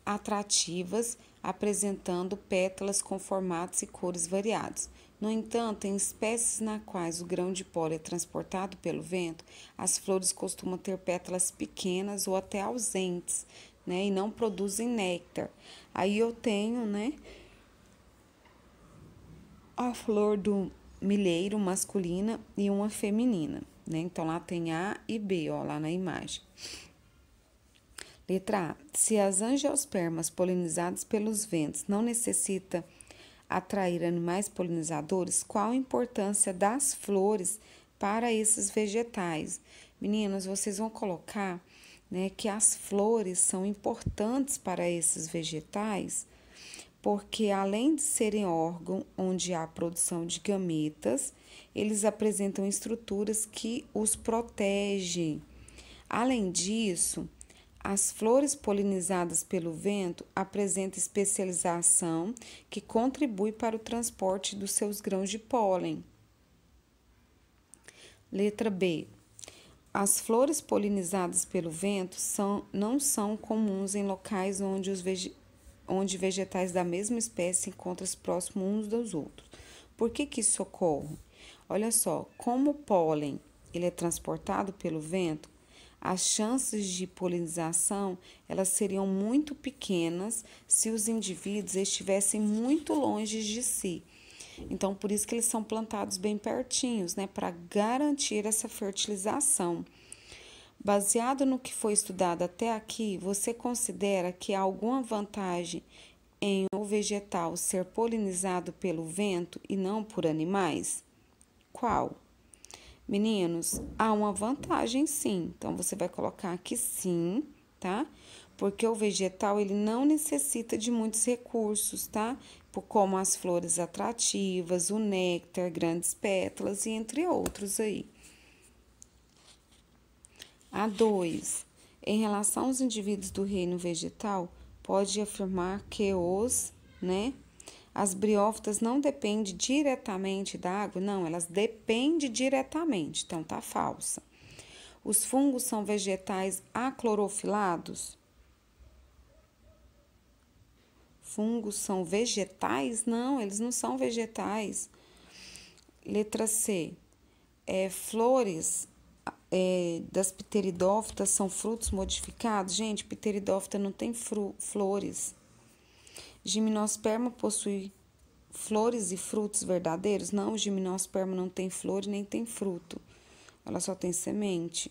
atrativas, apresentando pétalas com formatos e cores variados. No entanto, em espécies nas quais o grão de pólen é transportado pelo vento, as flores costumam ter pétalas pequenas ou até ausentes, né, e não produzem néctar. Aí eu tenho, né, a flor do milheiro masculina e uma feminina, né? Então, lá tem A e B, ó, lá na imagem. Letra A. Se as angiospermas polinizadas pelos ventos não necessitam atrair animais polinizadores, qual a importância das flores para esses vegetais? Meninas, vocês vão colocar, né, que as flores são importantes para esses vegetais, porque além de serem órgão onde há produção de gametas, eles apresentam estruturas que os protegem. Além disso, as flores polinizadas pelo vento apresentam especialização que contribui para o transporte dos seus grãos de pólen. Letra B. As flores polinizadas pelo vento não são comuns em locais onde vegetais da mesma espécie encontram-se próximos uns dos outros. Por que isso ocorre? Olha só, como o pólen ele é transportado pelo vento, as chances de polinização elas seriam muito pequenas se os indivíduos estivessem muito longe de si. Então, por isso que eles são plantados bem pertinhos, né, para garantir essa fertilização. Baseado no que foi estudado até aqui, você considera que há alguma vantagem em o vegetal ser polinizado pelo vento e não por animais? Qual? Meninos, há uma vantagem sim. Então, você vai colocar aqui sim, tá? Porque o vegetal, ele não necessita de muitos recursos, tá? Como as flores atrativas, o néctar, grandes pétalas e entre outros aí. A2. Em relação aos indivíduos do reino vegetal, pode afirmar que as briófitas não dependem diretamente da água? Não, elas dependem diretamente, então tá falsa. Os fungos são vegetais aclorofilados? Fungos são vegetais? Não, eles não são vegetais. Letra C. Flores das pteridófitas são frutos modificados? Gente, pteridófita não tem flores. Gimnosperma possui flores e frutos verdadeiros? Não, o gimnosperma não tem flor nem tem fruto. Ela só tem semente.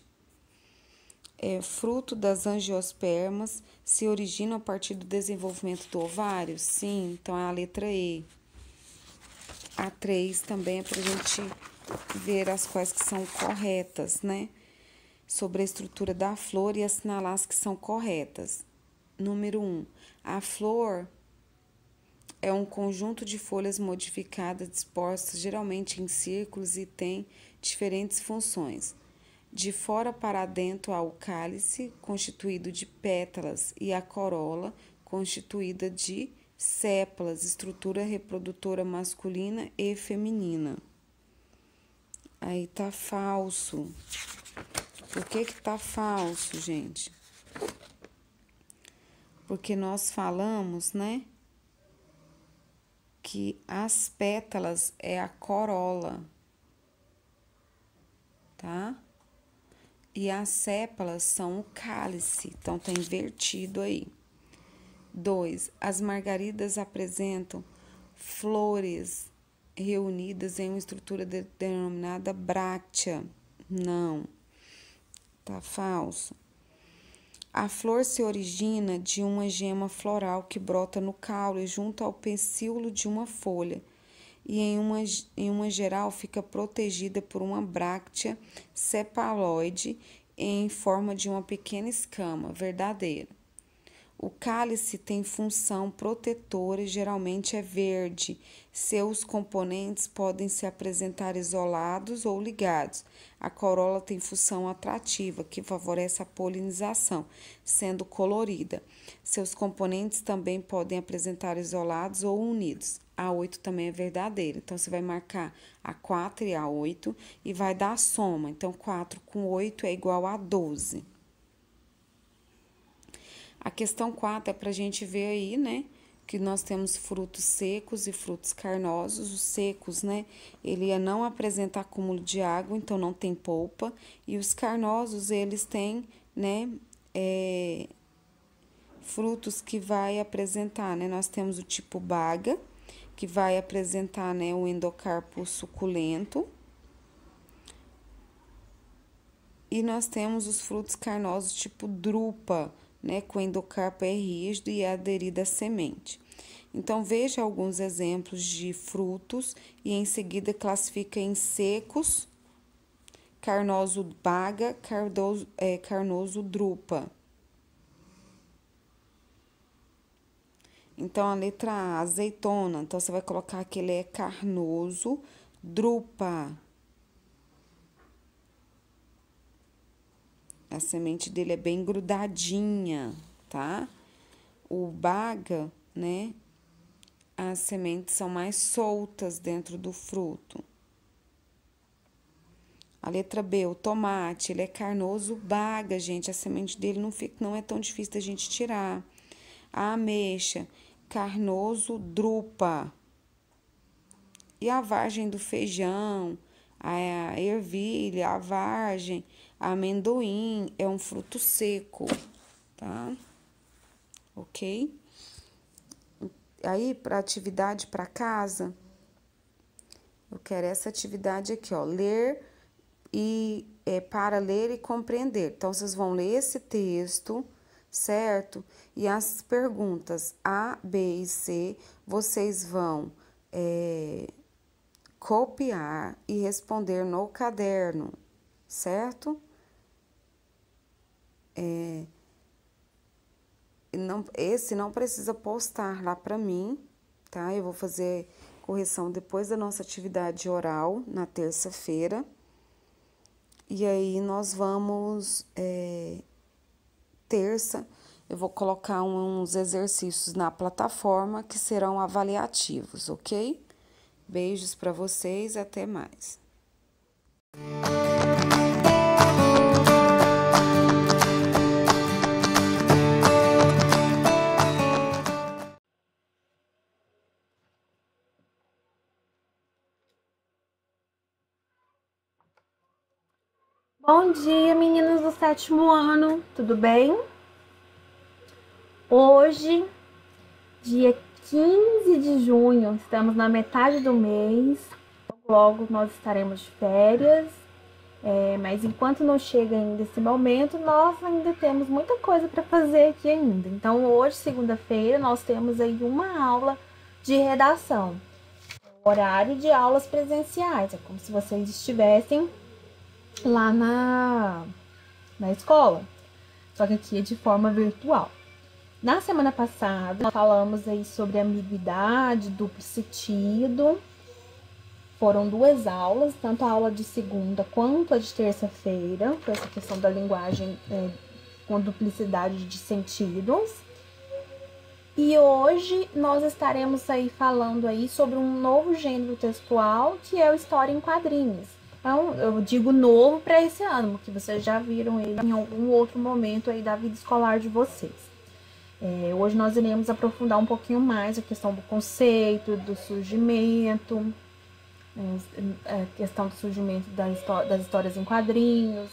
Fruto das angiospermas se origina a partir do desenvolvimento do ovário? Sim, então é a letra E. A 3 também é para a gente ver as quais que são corretas, né? Sobre a estrutura da flor e assinalar as que são corretas. Número 1. A flor é um conjunto de folhas modificadas dispostas geralmente em círculos e tem diferentes funções. De fora para dentro há o cálice, constituído de pétalas, e a corola, constituída de sépalas, estrutura reprodutora masculina e feminina. Aí tá falso. Por que tá falso, gente? Porque nós falamos, né, que as pétalas é a corola, tá? E as sépalas são o cálice, então tá invertido aí. 2. As margaridas apresentam flores reunidas em uma estrutura denominada bráctea. Não, tá falso. A flor se origina de uma gema floral que brota no caule junto ao pecíolo de uma folha e em uma geral fica protegida por uma bráctea cepaloide em forma de uma pequena escama. Verdadeiro. O cálice tem função protetora e geralmente é verde. Seus componentes podem se apresentar isolados ou ligados. A corola tem função atrativa, que favorece a polinização, sendo colorida. Seus componentes também podem apresentar isolados ou unidos. A 8 também é verdadeira. Então, você vai marcar a 4 e a 8 e vai dar a soma. Então, 4 com 8 é igual a 12. A questão 4 é para a gente ver aí, né, que nós temos frutos secos e frutos carnosos. Os secos, né, ele não apresenta acúmulo de água, então não tem polpa. E os carnosos, eles têm, né, frutos que vai apresentar, né, nós temos o tipo baga, que vai apresentar, né, o endocarpo suculento. E nós temos os frutos carnosos tipo drupa, né, com o endocarpo é rígido e é aderido à semente. Então, veja alguns exemplos de frutos e em seguida classifica em secos, carnoso baga, carnoso drupa. Então, a letra A, azeitona. Então, você vai colocar que ele é carnoso drupa. A semente dele é bem grudadinha, tá? O baga, né? As sementes são mais soltas dentro do fruto. A letra B, o tomate, ele é carnoso baga, gente. A semente dele não é tão difícil da gente tirar. A ameixa, carnoso drupa. E a vargem do feijão, a ervilha, a vargem, amendoim é um fruto seco, tá? Ok? Aí, para atividade para casa, eu quero essa atividade aqui, ó, ler e para ler e compreender. Então, vocês vão ler esse texto, certo? E as perguntas A, B e C, vocês vão copiar e responder no caderno, certo? Esse não precisa postar lá para mim, tá? Eu vou fazer correção depois da nossa atividade oral, na terça-feira. E aí, nós vamos, terça, eu vou colocar uns exercícios na plataforma que serão avaliativos, ok? Beijos para vocês, até mais. Bom dia, meninos do 7º ano, tudo bem? Hoje, dia 15 de junho, estamos na metade do mês. Logo nós estaremos de férias, mas enquanto não chega ainda esse momento, nós ainda temos muita coisa para fazer aqui ainda. Então hoje, segunda-feira, nós temos aí uma aula de redação. Horário de aulas presenciais, é como se vocês estivessem lá na escola, só que aqui é de forma virtual. Na semana passada, nós falamos aí sobre ambiguidade, duplo sentido. Foram 2 aulas, tanto a aula de segunda quanto a de terça-feira, com essa questão da linguagem com duplicidade de sentidos. E hoje nós estaremos aí falando aí sobre um novo gênero textual, que é o história em quadrinhos. Então, eu digo novo para esse ano, porque vocês já viram ele em algum outro momento aí da vida escolar de vocês. Hoje nós iremos aprofundar um pouquinho mais a questão do conceito, do surgimento, a questão do surgimento das histórias em quadrinhos,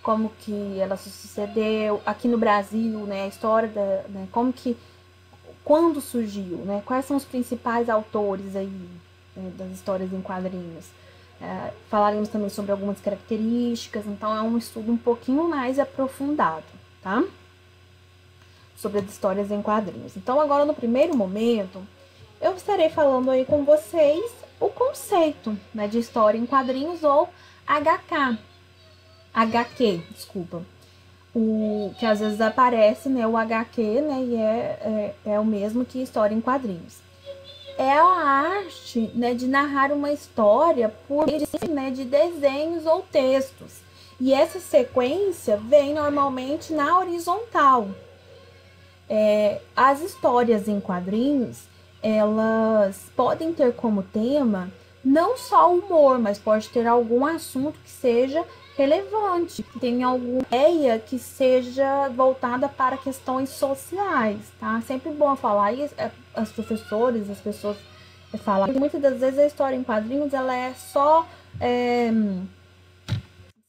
como que ela se sucedeu aqui no Brasil, né, a história quando surgiu, né, quais são os principais autores aí das histórias em quadrinhos. Falaremos também sobre algumas características, então é um estudo um pouquinho mais aprofundado, tá? Sobre as histórias em quadrinhos. Então agora no primeiro momento, eu estarei falando aí com vocês o conceito, né, de história em quadrinhos ou HQ, desculpa. O que às vezes aparece, né, o HQ, né, e é o mesmo que história em quadrinhos. É a arte, né, de narrar uma história por meio de desenhos ou textos. E essa sequência vem normalmente na horizontal. As histórias em quadrinhos, elas podem ter como tema não só o humor, mas pode ter algum assunto que seja relevante, que tenha alguma ideia que seja voltada para questões sociais, tá? Sempre bom falar, e as professores, as pessoas falam que muitas das vezes a história em quadrinhos, ela é só...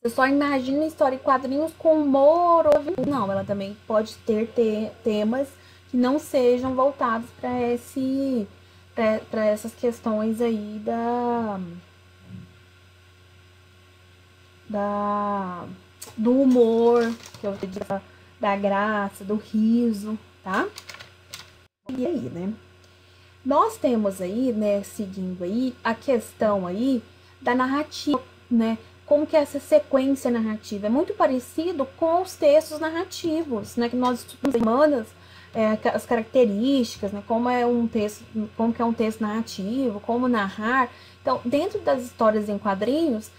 você só imagina a história em quadrinhos com humor ou... Não, ela também pode ter temas que não sejam voltados para essas questões aí do humor, que eu digo, da graça, do riso, tá? E aí, né? Nós temos aí, né, seguindo aí, a questão aí da narrativa, né? Como que é essa sequência narrativa é muito parecido com os textos narrativos, né? Que nós estudamos semanas, as características, né? Como que é um texto narrativo, como narrar. Então, dentro das histórias em quadrinhos,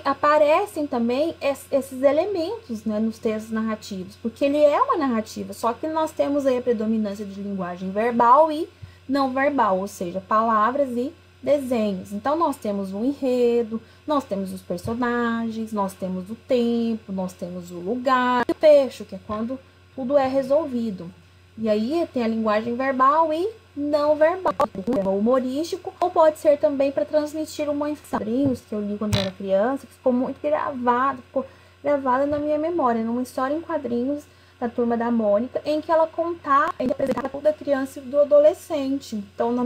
aparecem também esses elementos, né, nos textos narrativos, porque ele é uma narrativa, só que nós temos aí a predominância de linguagem verbal e não verbal, ou seja, palavras e desenhos. Então, nós temos o enredo, nós temos os personagens, nós temos o tempo, nós temos o lugar, e o fecho, que é quando tudo é resolvido. E aí tem a linguagem verbal e não verbal, humorístico, ou pode ser também para transmitir uma quadrinhos que eu li quando eu era criança, que ficou muito gravada na minha memória, numa história em quadrinhos da Turma da Mônica, em que ela apresentava tudo da criança e do adolescente. Então, na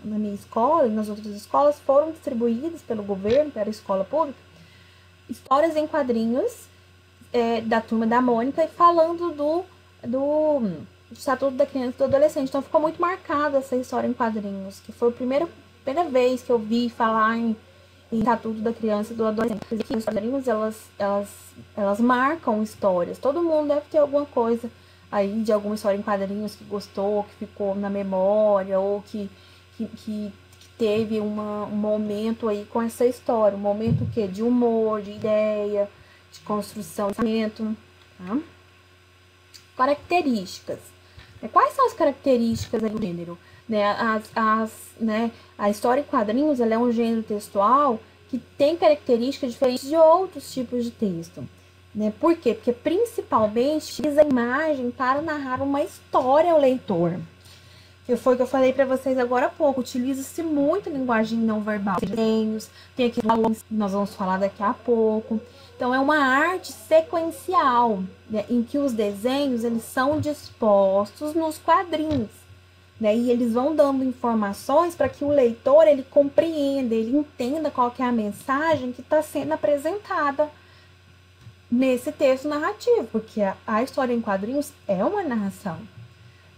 minha escola e nas outras escolas, foram distribuídas pelo governo, pela escola pública, histórias em quadrinhos da Turma da Mônica, e falando do Estatuto da Criança e do Adolescente. Então ficou muito marcada essa história em quadrinhos, que foi a primeira vez que eu vi falar em Estatuto da Criança e do Adolescente. Os quadrinhos, elas marcam histórias. Todo mundo deve ter alguma coisa aí de alguma história em quadrinhos que gostou, que ficou na memória, ou que teve um momento aí com essa história. Um momento o quê? De humor, de ideia, de construção, de pensamento, tá? Características. Quais são as características do gênero? A história em quadrinhos, ela é um gênero textual que tem características diferentes de outros tipos de texto. Por quê? Porque principalmente utiliza a imagem para narrar uma história ao leitor. Que foi o que eu falei para vocês agora há pouco. Utiliza-se muito a linguagem não verbal. Desenhos, tem aqui que nós vamos falar daqui a pouco. Então, é uma arte sequencial, né, em que os desenhos eles são dispostos nos quadrinhos. né? E eles vão dando informações para que o leitor ele compreenda, ele entenda qual que é a mensagem que está sendo apresentada nesse texto narrativo, porque a história em quadrinhos é uma narração,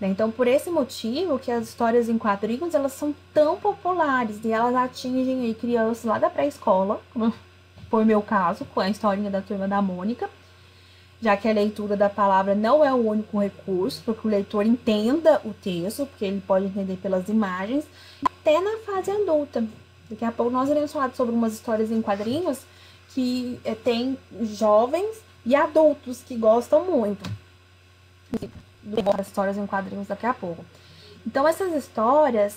né? Então, por esse motivo que as histórias em quadrinhos elas são tão populares e elas atingem aí crianças lá da pré-escola, como foi o meu caso com a historinha da Turma da Mônica, já que a leitura da palavra não é o único recurso para que o leitor entenda o texto, porque ele pode entender pelas imagens, até na fase adulta. Daqui a pouco nós iremos falar sobre umas histórias em quadrinhos que tem jovens e adultos que gostam muito das histórias em quadrinhos daqui a pouco. Então, essas histórias,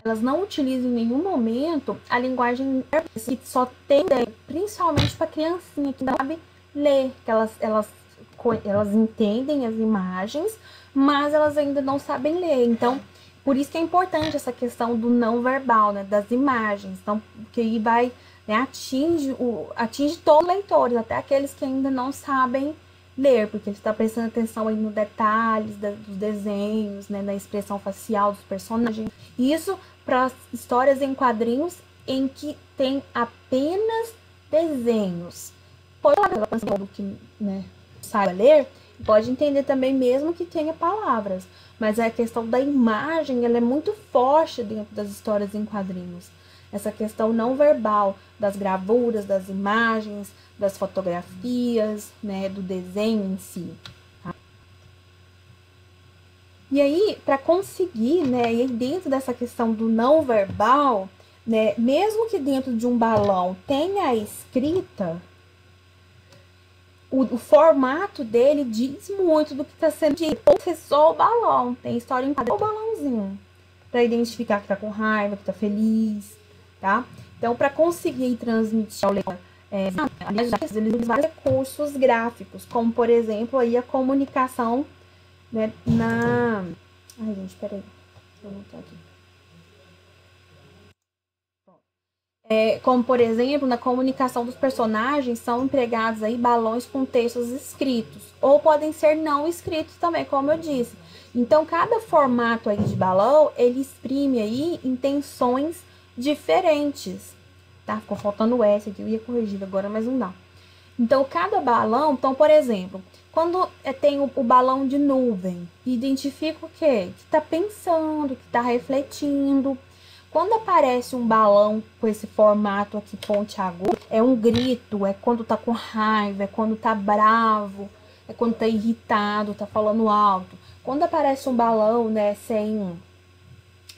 elas não utilizam em nenhum momento a linguagem que só tem, principalmente para criancinha que não sabe ler, que elas entendem as imagens, mas elas ainda não sabem ler. Então, por isso que é importante essa questão do não verbal, né, das imagens. Então, que aí vai, né, atinge todos os leitores, até aqueles que ainda não sabem ler, porque ele está prestando atenção aí nos detalhes dos desenhos, né, na expressão facial dos personagens. Isso para histórias em quadrinhos em que tem apenas desenhos. Pode falar do que, né, saiba ler, pode entender também mesmo que tenha palavras, mas a questão da imagem ela é muito forte dentro das histórias em quadrinhos. Essa questão não verbal das gravuras, das imagens, das fotografias, né, do desenho em si. Tá? E aí, para conseguir, né, e dentro dessa questão do não verbal, né, mesmo que dentro de um balão tenha a escrita, o formato dele diz muito do que está sendo dito. Ou se só o balão, tem história em quadrinho, o balãozinho, para identificar que está com raiva, que está feliz, tá? Então, para conseguir transmitir ao leitor, eles usam vários recursos gráficos, como, por exemplo, aí a comunicação, né, Ai, gente, peraí. Deixa eu voltar aqui. Como, por exemplo, na comunicação dos personagens, são empregados aí balões com textos escritos, ou podem ser não escritos também, como eu disse. Então, cada formato aí de balão, ele exprime aí intenções diferentes, tá? Ficou faltando o S aqui, eu ia corrigir agora, mas não dá. Então, cada balão, então, por exemplo, quando tem o balão de nuvem, identifica o quê? Que tá pensando, que tá refletindo. Quando aparece um balão com esse formato aqui pontiagudo, é um grito, é quando tá com raiva, é quando tá bravo, é quando tá irritado, tá falando alto. Quando aparece um balão, né, sem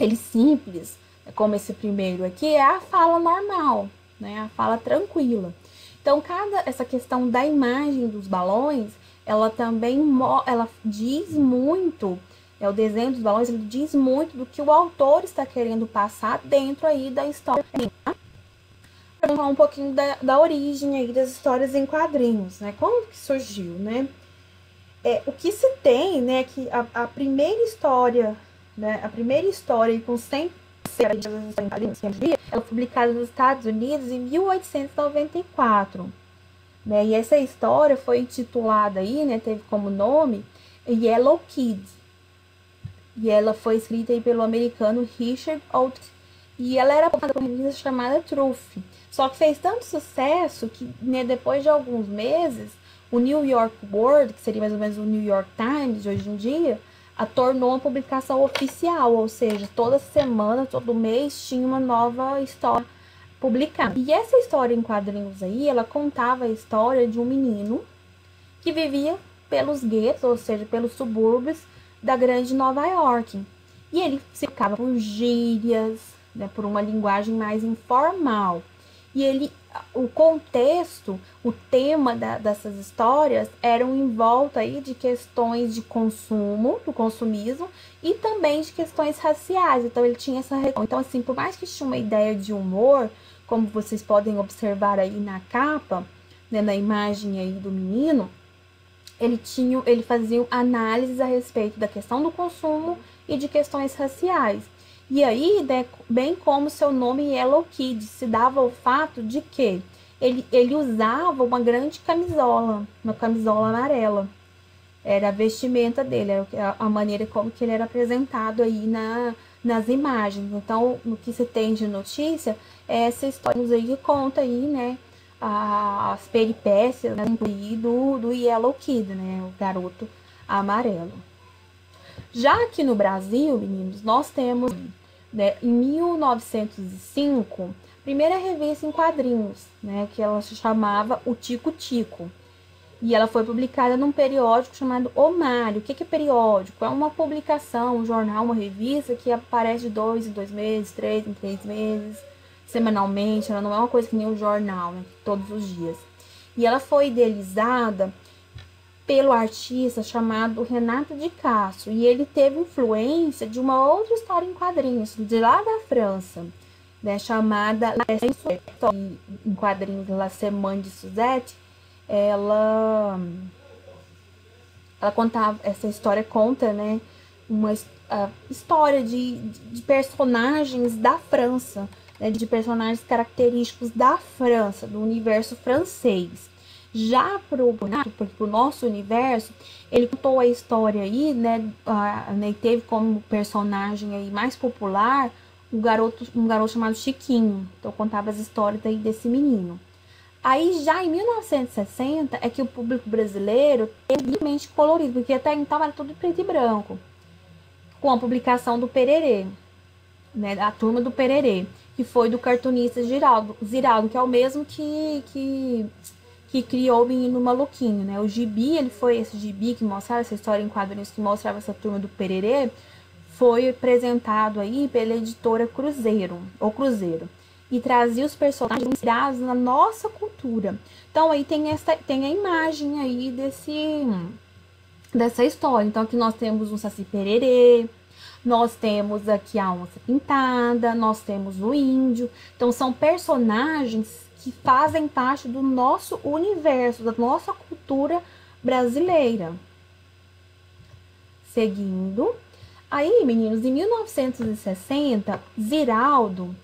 ele simples, como esse primeiro aqui, é a fala normal, né, a fala tranquila. Então, essa questão da imagem dos balões, ela também ela diz muito. O desenho dos balões, ele diz muito do que o autor está querendo passar dentro aí da história. Vamos falar um pouquinho da origem aí das histórias em quadrinhos, né? Como que surgiu, né? O que se tem, né, que a primeira história, né, com 100 ela foi publicada nos Estados Unidos em 1894, né? E essa história foi intitulada aí, né, teve como nome Yellow Kid. E ela foi escrita aí pelo americano Richard Oates. E ela era publicada por uma revista chamada Truth. Só que fez tanto sucesso que, né, depois de alguns meses, o New York World, que seria mais ou menos o New York Times de hoje em dia, a tornou uma publicação oficial. Ou seja, toda semana, todo mês, tinha uma nova história publicada. E essa história em quadrinhos aí, ela contava a história de um menino que vivia pelos guetos, ou seja, pelos subúrbios da grande Nova York. E ele se ficava por gírias, né, por uma linguagem mais informal. E o contexto, o tema dessas histórias eram em volta aí de questões de consumo, do consumismo, e também de questões raciais. Então ele tinha essa... Então, assim, por mais que tinha uma ideia de humor, como vocês podem observar aí na capa, né, na imagem aí do menino, ele fazia análises a respeito da questão do consumo e de questões raciais. E aí, né, bem como seu nome Yellow Kid, se dava ao fato de que ele usava uma grande camisola, uma camisola amarela. Era a vestimenta dele, era a maneira como que ele era apresentado aí nas imagens. Então, no que se tem de notícia, é essa história aí que conta aí, né, as peripécias, né, do Yellow Kid, né, o garoto amarelo. Já aqui no Brasil, meninos, nós temos, né, em 1905, a primeira revista em quadrinhos, né, que ela se chamava O Tico Tico. E ela foi publicada num periódico chamado O Mário. O que é periódico? É uma publicação, um jornal, uma revista que aparece de 2 em 2 meses, 3 em 3 meses, semanalmente. Ela não é uma coisa que nem um jornal, né? Todos os dias. E ela foi idealizada pelo artista chamado Renato de Castro. E ele teve influência de uma outra história em quadrinhos, de lá da França, né? Chamada em quadrinhos La Semaine de Suzette. Ela contava, essa história conta, né, uma história de personagens da França, né, de personagens característicos da França, do universo francês. Já pro nosso universo, ele contou a história aí, né, teve como personagem aí mais popular um garoto chamado Chiquinho. Então contava as histórias aí desse menino. Aí já em 1960 é que o público brasileiro teve mente colorido, porque até então era tudo preto e branco, com a publicação do Pererê, né, a Turma do Pererê, que foi do cartunista Ziraldo, que é o mesmo que criou o Menino Maluquinho, né? O gibi, esse gibi que mostrava essa história em quadrinhos, que mostrava essa Turma do Pererê, foi apresentado aí pela editora Cruzeiro, e trazia os personagens inspirados na nossa cultura. Então aí tem a imagem aí dessa história. Então aqui nós temos um Saci Pererê, nós temos aqui a Onça Pintada, nós temos o Índio. Então são personagens que fazem parte do nosso universo, da nossa cultura brasileira. Seguindo, aí meninos, em 1960, Ziraldo,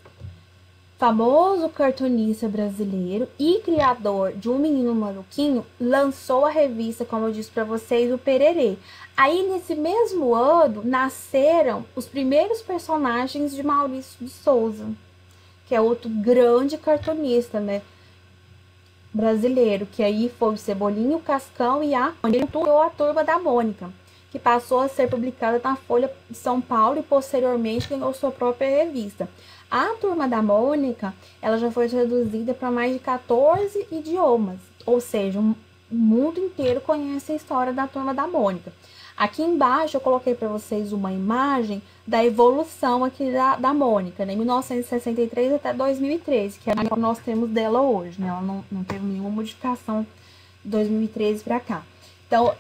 famoso cartunista brasileiro e criador de Um Menino Maluquinho, lançou a revista, como eu disse para vocês, o Pererê. Aí, nesse mesmo ano, nasceram os primeiros personagens de Maurício de Souza, que é outro grande cartunista, né, brasileiro, que aí foi o Cebolinha, o Cascão e a Turma da Mônica, que passou a ser publicada na Folha de São Paulo e posteriormente ganhou sua própria revista. A Turma da Mônica, ela já foi traduzida para mais de 14 idiomas, ou seja, o mundo inteiro conhece a história da Turma da Mônica. Aqui embaixo eu coloquei para vocês uma imagem da evolução aqui da Mônica, né, em 1963 até 2013, que é a que nós temos dela hoje, né? Ela não teve nenhuma modificação de 2013 para cá. Então,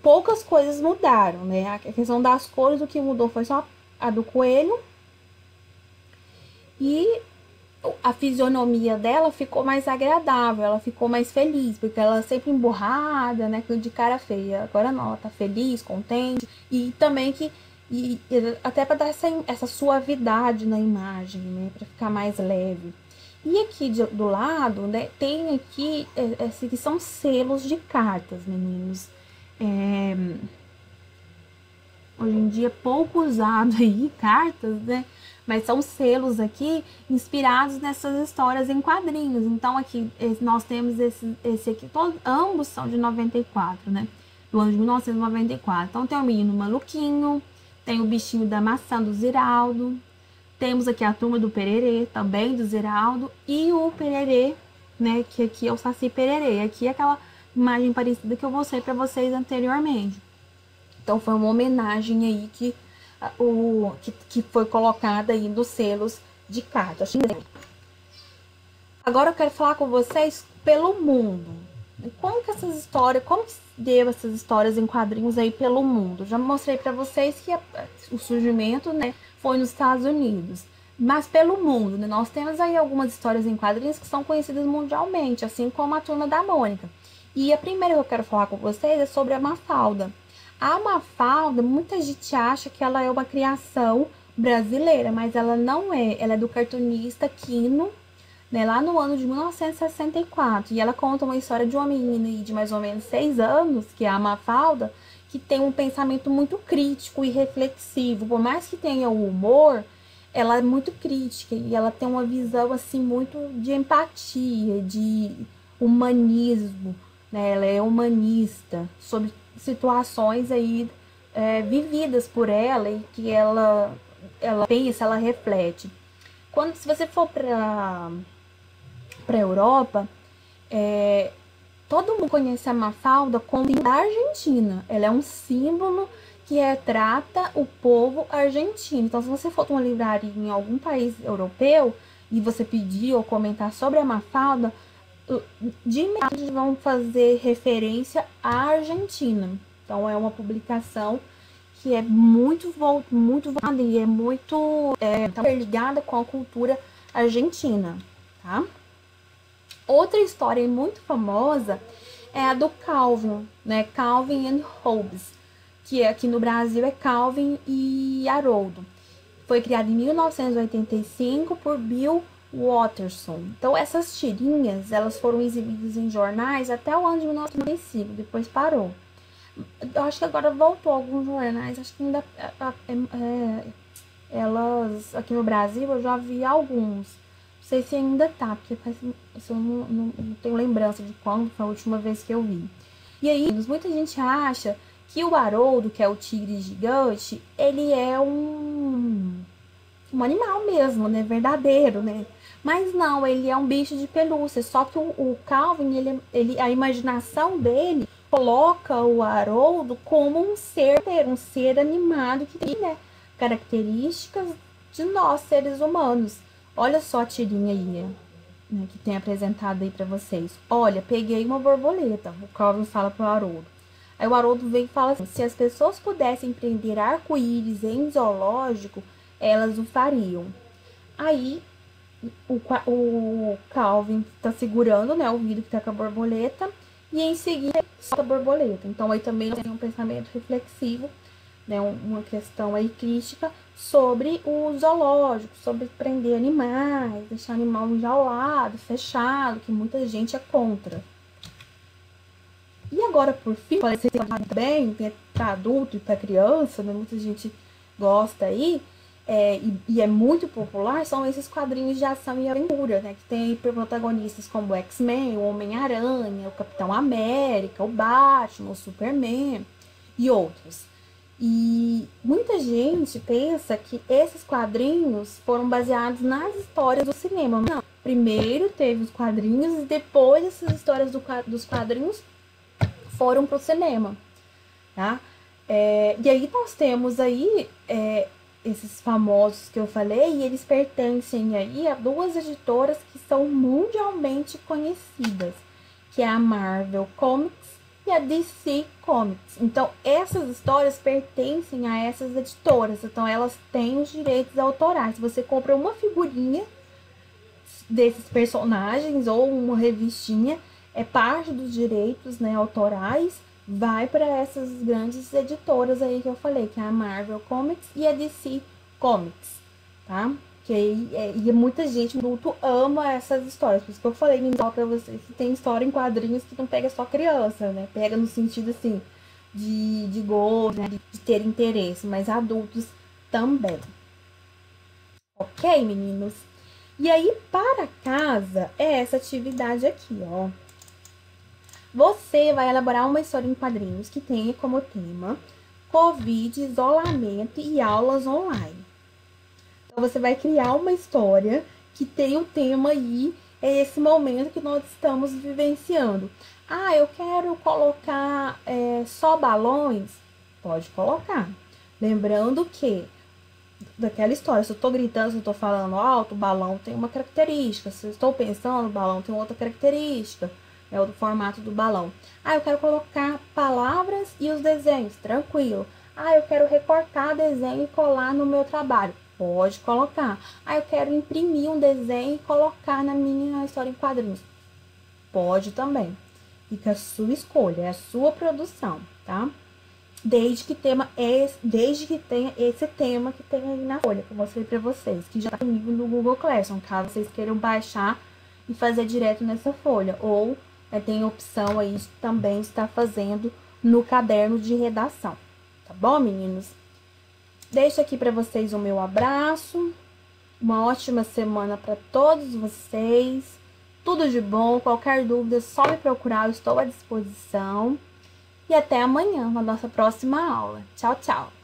poucas coisas mudaram, né? A questão das cores, o que mudou foi só a do coelho. E a fisionomia dela ficou mais agradável, ela ficou mais feliz, porque ela sempre emburrada, né, de cara feia. Agora não, ela tá feliz, contente, e também até para dar essa suavidade na imagem, né, para ficar mais leve. E aqui do lado, né, tem aqui, que são selos de cartas, meninos. Hoje em dia pouco usado aí, cartas, né? Mas são selos aqui inspirados nessas histórias em quadrinhos. Então aqui nós temos esse aqui, ambos são de 94, né? Do ano de 1994. Então tem o Menino Maluquinho, tem o Bichinho da Maçã do Ziraldo, temos aqui a Turma do Pererê, também do Ziraldo, e o Pererê, né? Que aqui é o Saci Pererê. Aqui é aquela imagem parecida que eu mostrei para vocês anteriormente. Então foi uma homenagem aí que foi colocada aí nos selos de cartas. Agora eu quero falar com vocês pelo mundo. Como que deu essas histórias em quadrinhos aí pelo mundo? Já mostrei para vocês que o surgimento, né, foi nos Estados Unidos. Mas pelo mundo, né, nós temos aí algumas histórias em quadrinhos que são conhecidas mundialmente, assim como a Turma da Mônica. E a primeira que eu quero falar com vocês é sobre a Mafalda. A Mafalda, muita gente acha que ela é uma criação brasileira, mas ela não é. Ela é do cartunista Quino né, lá no ano de 1964. E ela conta uma história de uma menina de mais ou menos 6 anos, que é a Mafalda, que tem um pensamento muito crítico e reflexivo. Por mais que tenha o humor, ela é muito crítica e ela tem uma visão assim muito de empatia, de humanismo, né? Ela é humanista sobre situações aí vividas por ela e que ela pensa, ela reflete. Se você for para Europa, todo mundo conhece a Mafalda como a Argentina. Ela é um símbolo que retrata o povo argentino. Então, se você for para uma livraria em algum país europeu e você pedir ou comentar sobre a Mafalda, de imediato vão fazer referência à Argentina. Então, é uma publicação que é muito voltada e é muito ligada com a cultura argentina, tá? Outra história muito famosa é a do Calvin, né? Calvin and Hobbes, que aqui no Brasil é Calvin e Haroldo. Foi criado em 1985 por Bill Watterson. Então, essas tirinhas, elas foram exibidas em jornais até o ano de 1995, depois parou. Eu acho que agora voltou alguns jornais, acho que ainda elas aqui no Brasil eu já vi alguns. Não sei se ainda tá, porque eu não tenho lembrança de quando foi a última vez que eu vi. E aí, muita gente acha que o Haroldo, que é o tigre gigante, ele é um animal mesmo, né? Verdadeiro, né? Mas não, ele é um bicho de pelúcia. Só que o Calvin, a imaginação dele coloca o Haroldo como um ser animado que tem, né, características de nós, seres humanos. Olha só a tirinha aí, né, que tem apresentado aí pra vocês. Olha, peguei uma borboleta. O Calvin fala pro Haroldo. Aí o Haroldo vem e fala assim: se as pessoas pudessem prender arco-íris em zoológico, elas o fariam. Aí o Calvin tá segurando, né, o vidro que tá com a borboleta, e em seguida solta a borboleta. Então aí também tem um pensamento reflexivo, né, uma questão aí crítica sobre o zoológico, sobre prender animais, deixar animal enjaulado, fechado, que muita gente é contra. E agora, por fim, para ser bem, para adulto e para criança, né, muita gente gosta aí, e é muito popular, são esses quadrinhos de ação e aventura, né? Que tem protagonistas como o X-Men, o Homem-Aranha, o Capitão América, o Batman, o Superman e outros. E muita gente pensa que esses quadrinhos foram baseados nas histórias do cinema. Não, primeiro teve os quadrinhos e depois essas histórias dos quadrinhos foram para o cinema, tá? E aí nós temos aí esses famosos que eu falei, e eles pertencem aí a duas editoras que são mundialmente conhecidas, que é a Marvel Comics e a DC Comics. Então, essas histórias pertencem a essas editoras, então elas têm os direitos autorais. Se você compra uma figurinha desses personagens ou uma revistinha, é parte dos direitos, né, autorais, vai para essas grandes editoras aí que eu falei, que é a Marvel Comics e a DC Comics, tá? E muita gente adulto ama essas histórias, por isso que eu falei para vocês que tem história em quadrinhos que não pega só criança, né? Pega no sentido, assim, de gosto, né? De ter interesse, mas adultos também. Ok, meninos? E aí, para casa, é essa atividade aqui, ó. Você vai elaborar uma história em quadrinhos que tenha como tema Covid, isolamento e aulas online. Então, você vai criar uma história que tenha um tema aí, esse momento que nós estamos vivenciando. Ah, eu quero colocar só balões? Pode colocar. Lembrando que, daquela história, se eu tô gritando, se eu tô falando alto, o balão tem uma característica. Se eu estou pensando, o balão tem outra característica. É o formato do balão. Ah, eu quero colocar palavras e os desenhos, tranquilo. Ah, eu quero recortar desenho e colar no meu trabalho. Pode colocar. Ah, eu quero imprimir um desenho e colocar na minha história em quadrinhos. Pode também. Fica a sua escolha, é a sua produção, tá? Desde que tenha esse tema que tem aí na folha, que eu mostrei pra vocês, que já tá disponível no Google Classroom, caso vocês queiram baixar e fazer direto nessa folha. Ou tem opção aí de também estar fazendo no caderno de redação. Tá bom, meninos? Deixo aqui para vocês o meu abraço. Uma ótima semana para todos vocês. Tudo de bom. Qualquer dúvida, só me procurar, eu estou à disposição. E até amanhã, na nossa próxima aula. Tchau, tchau!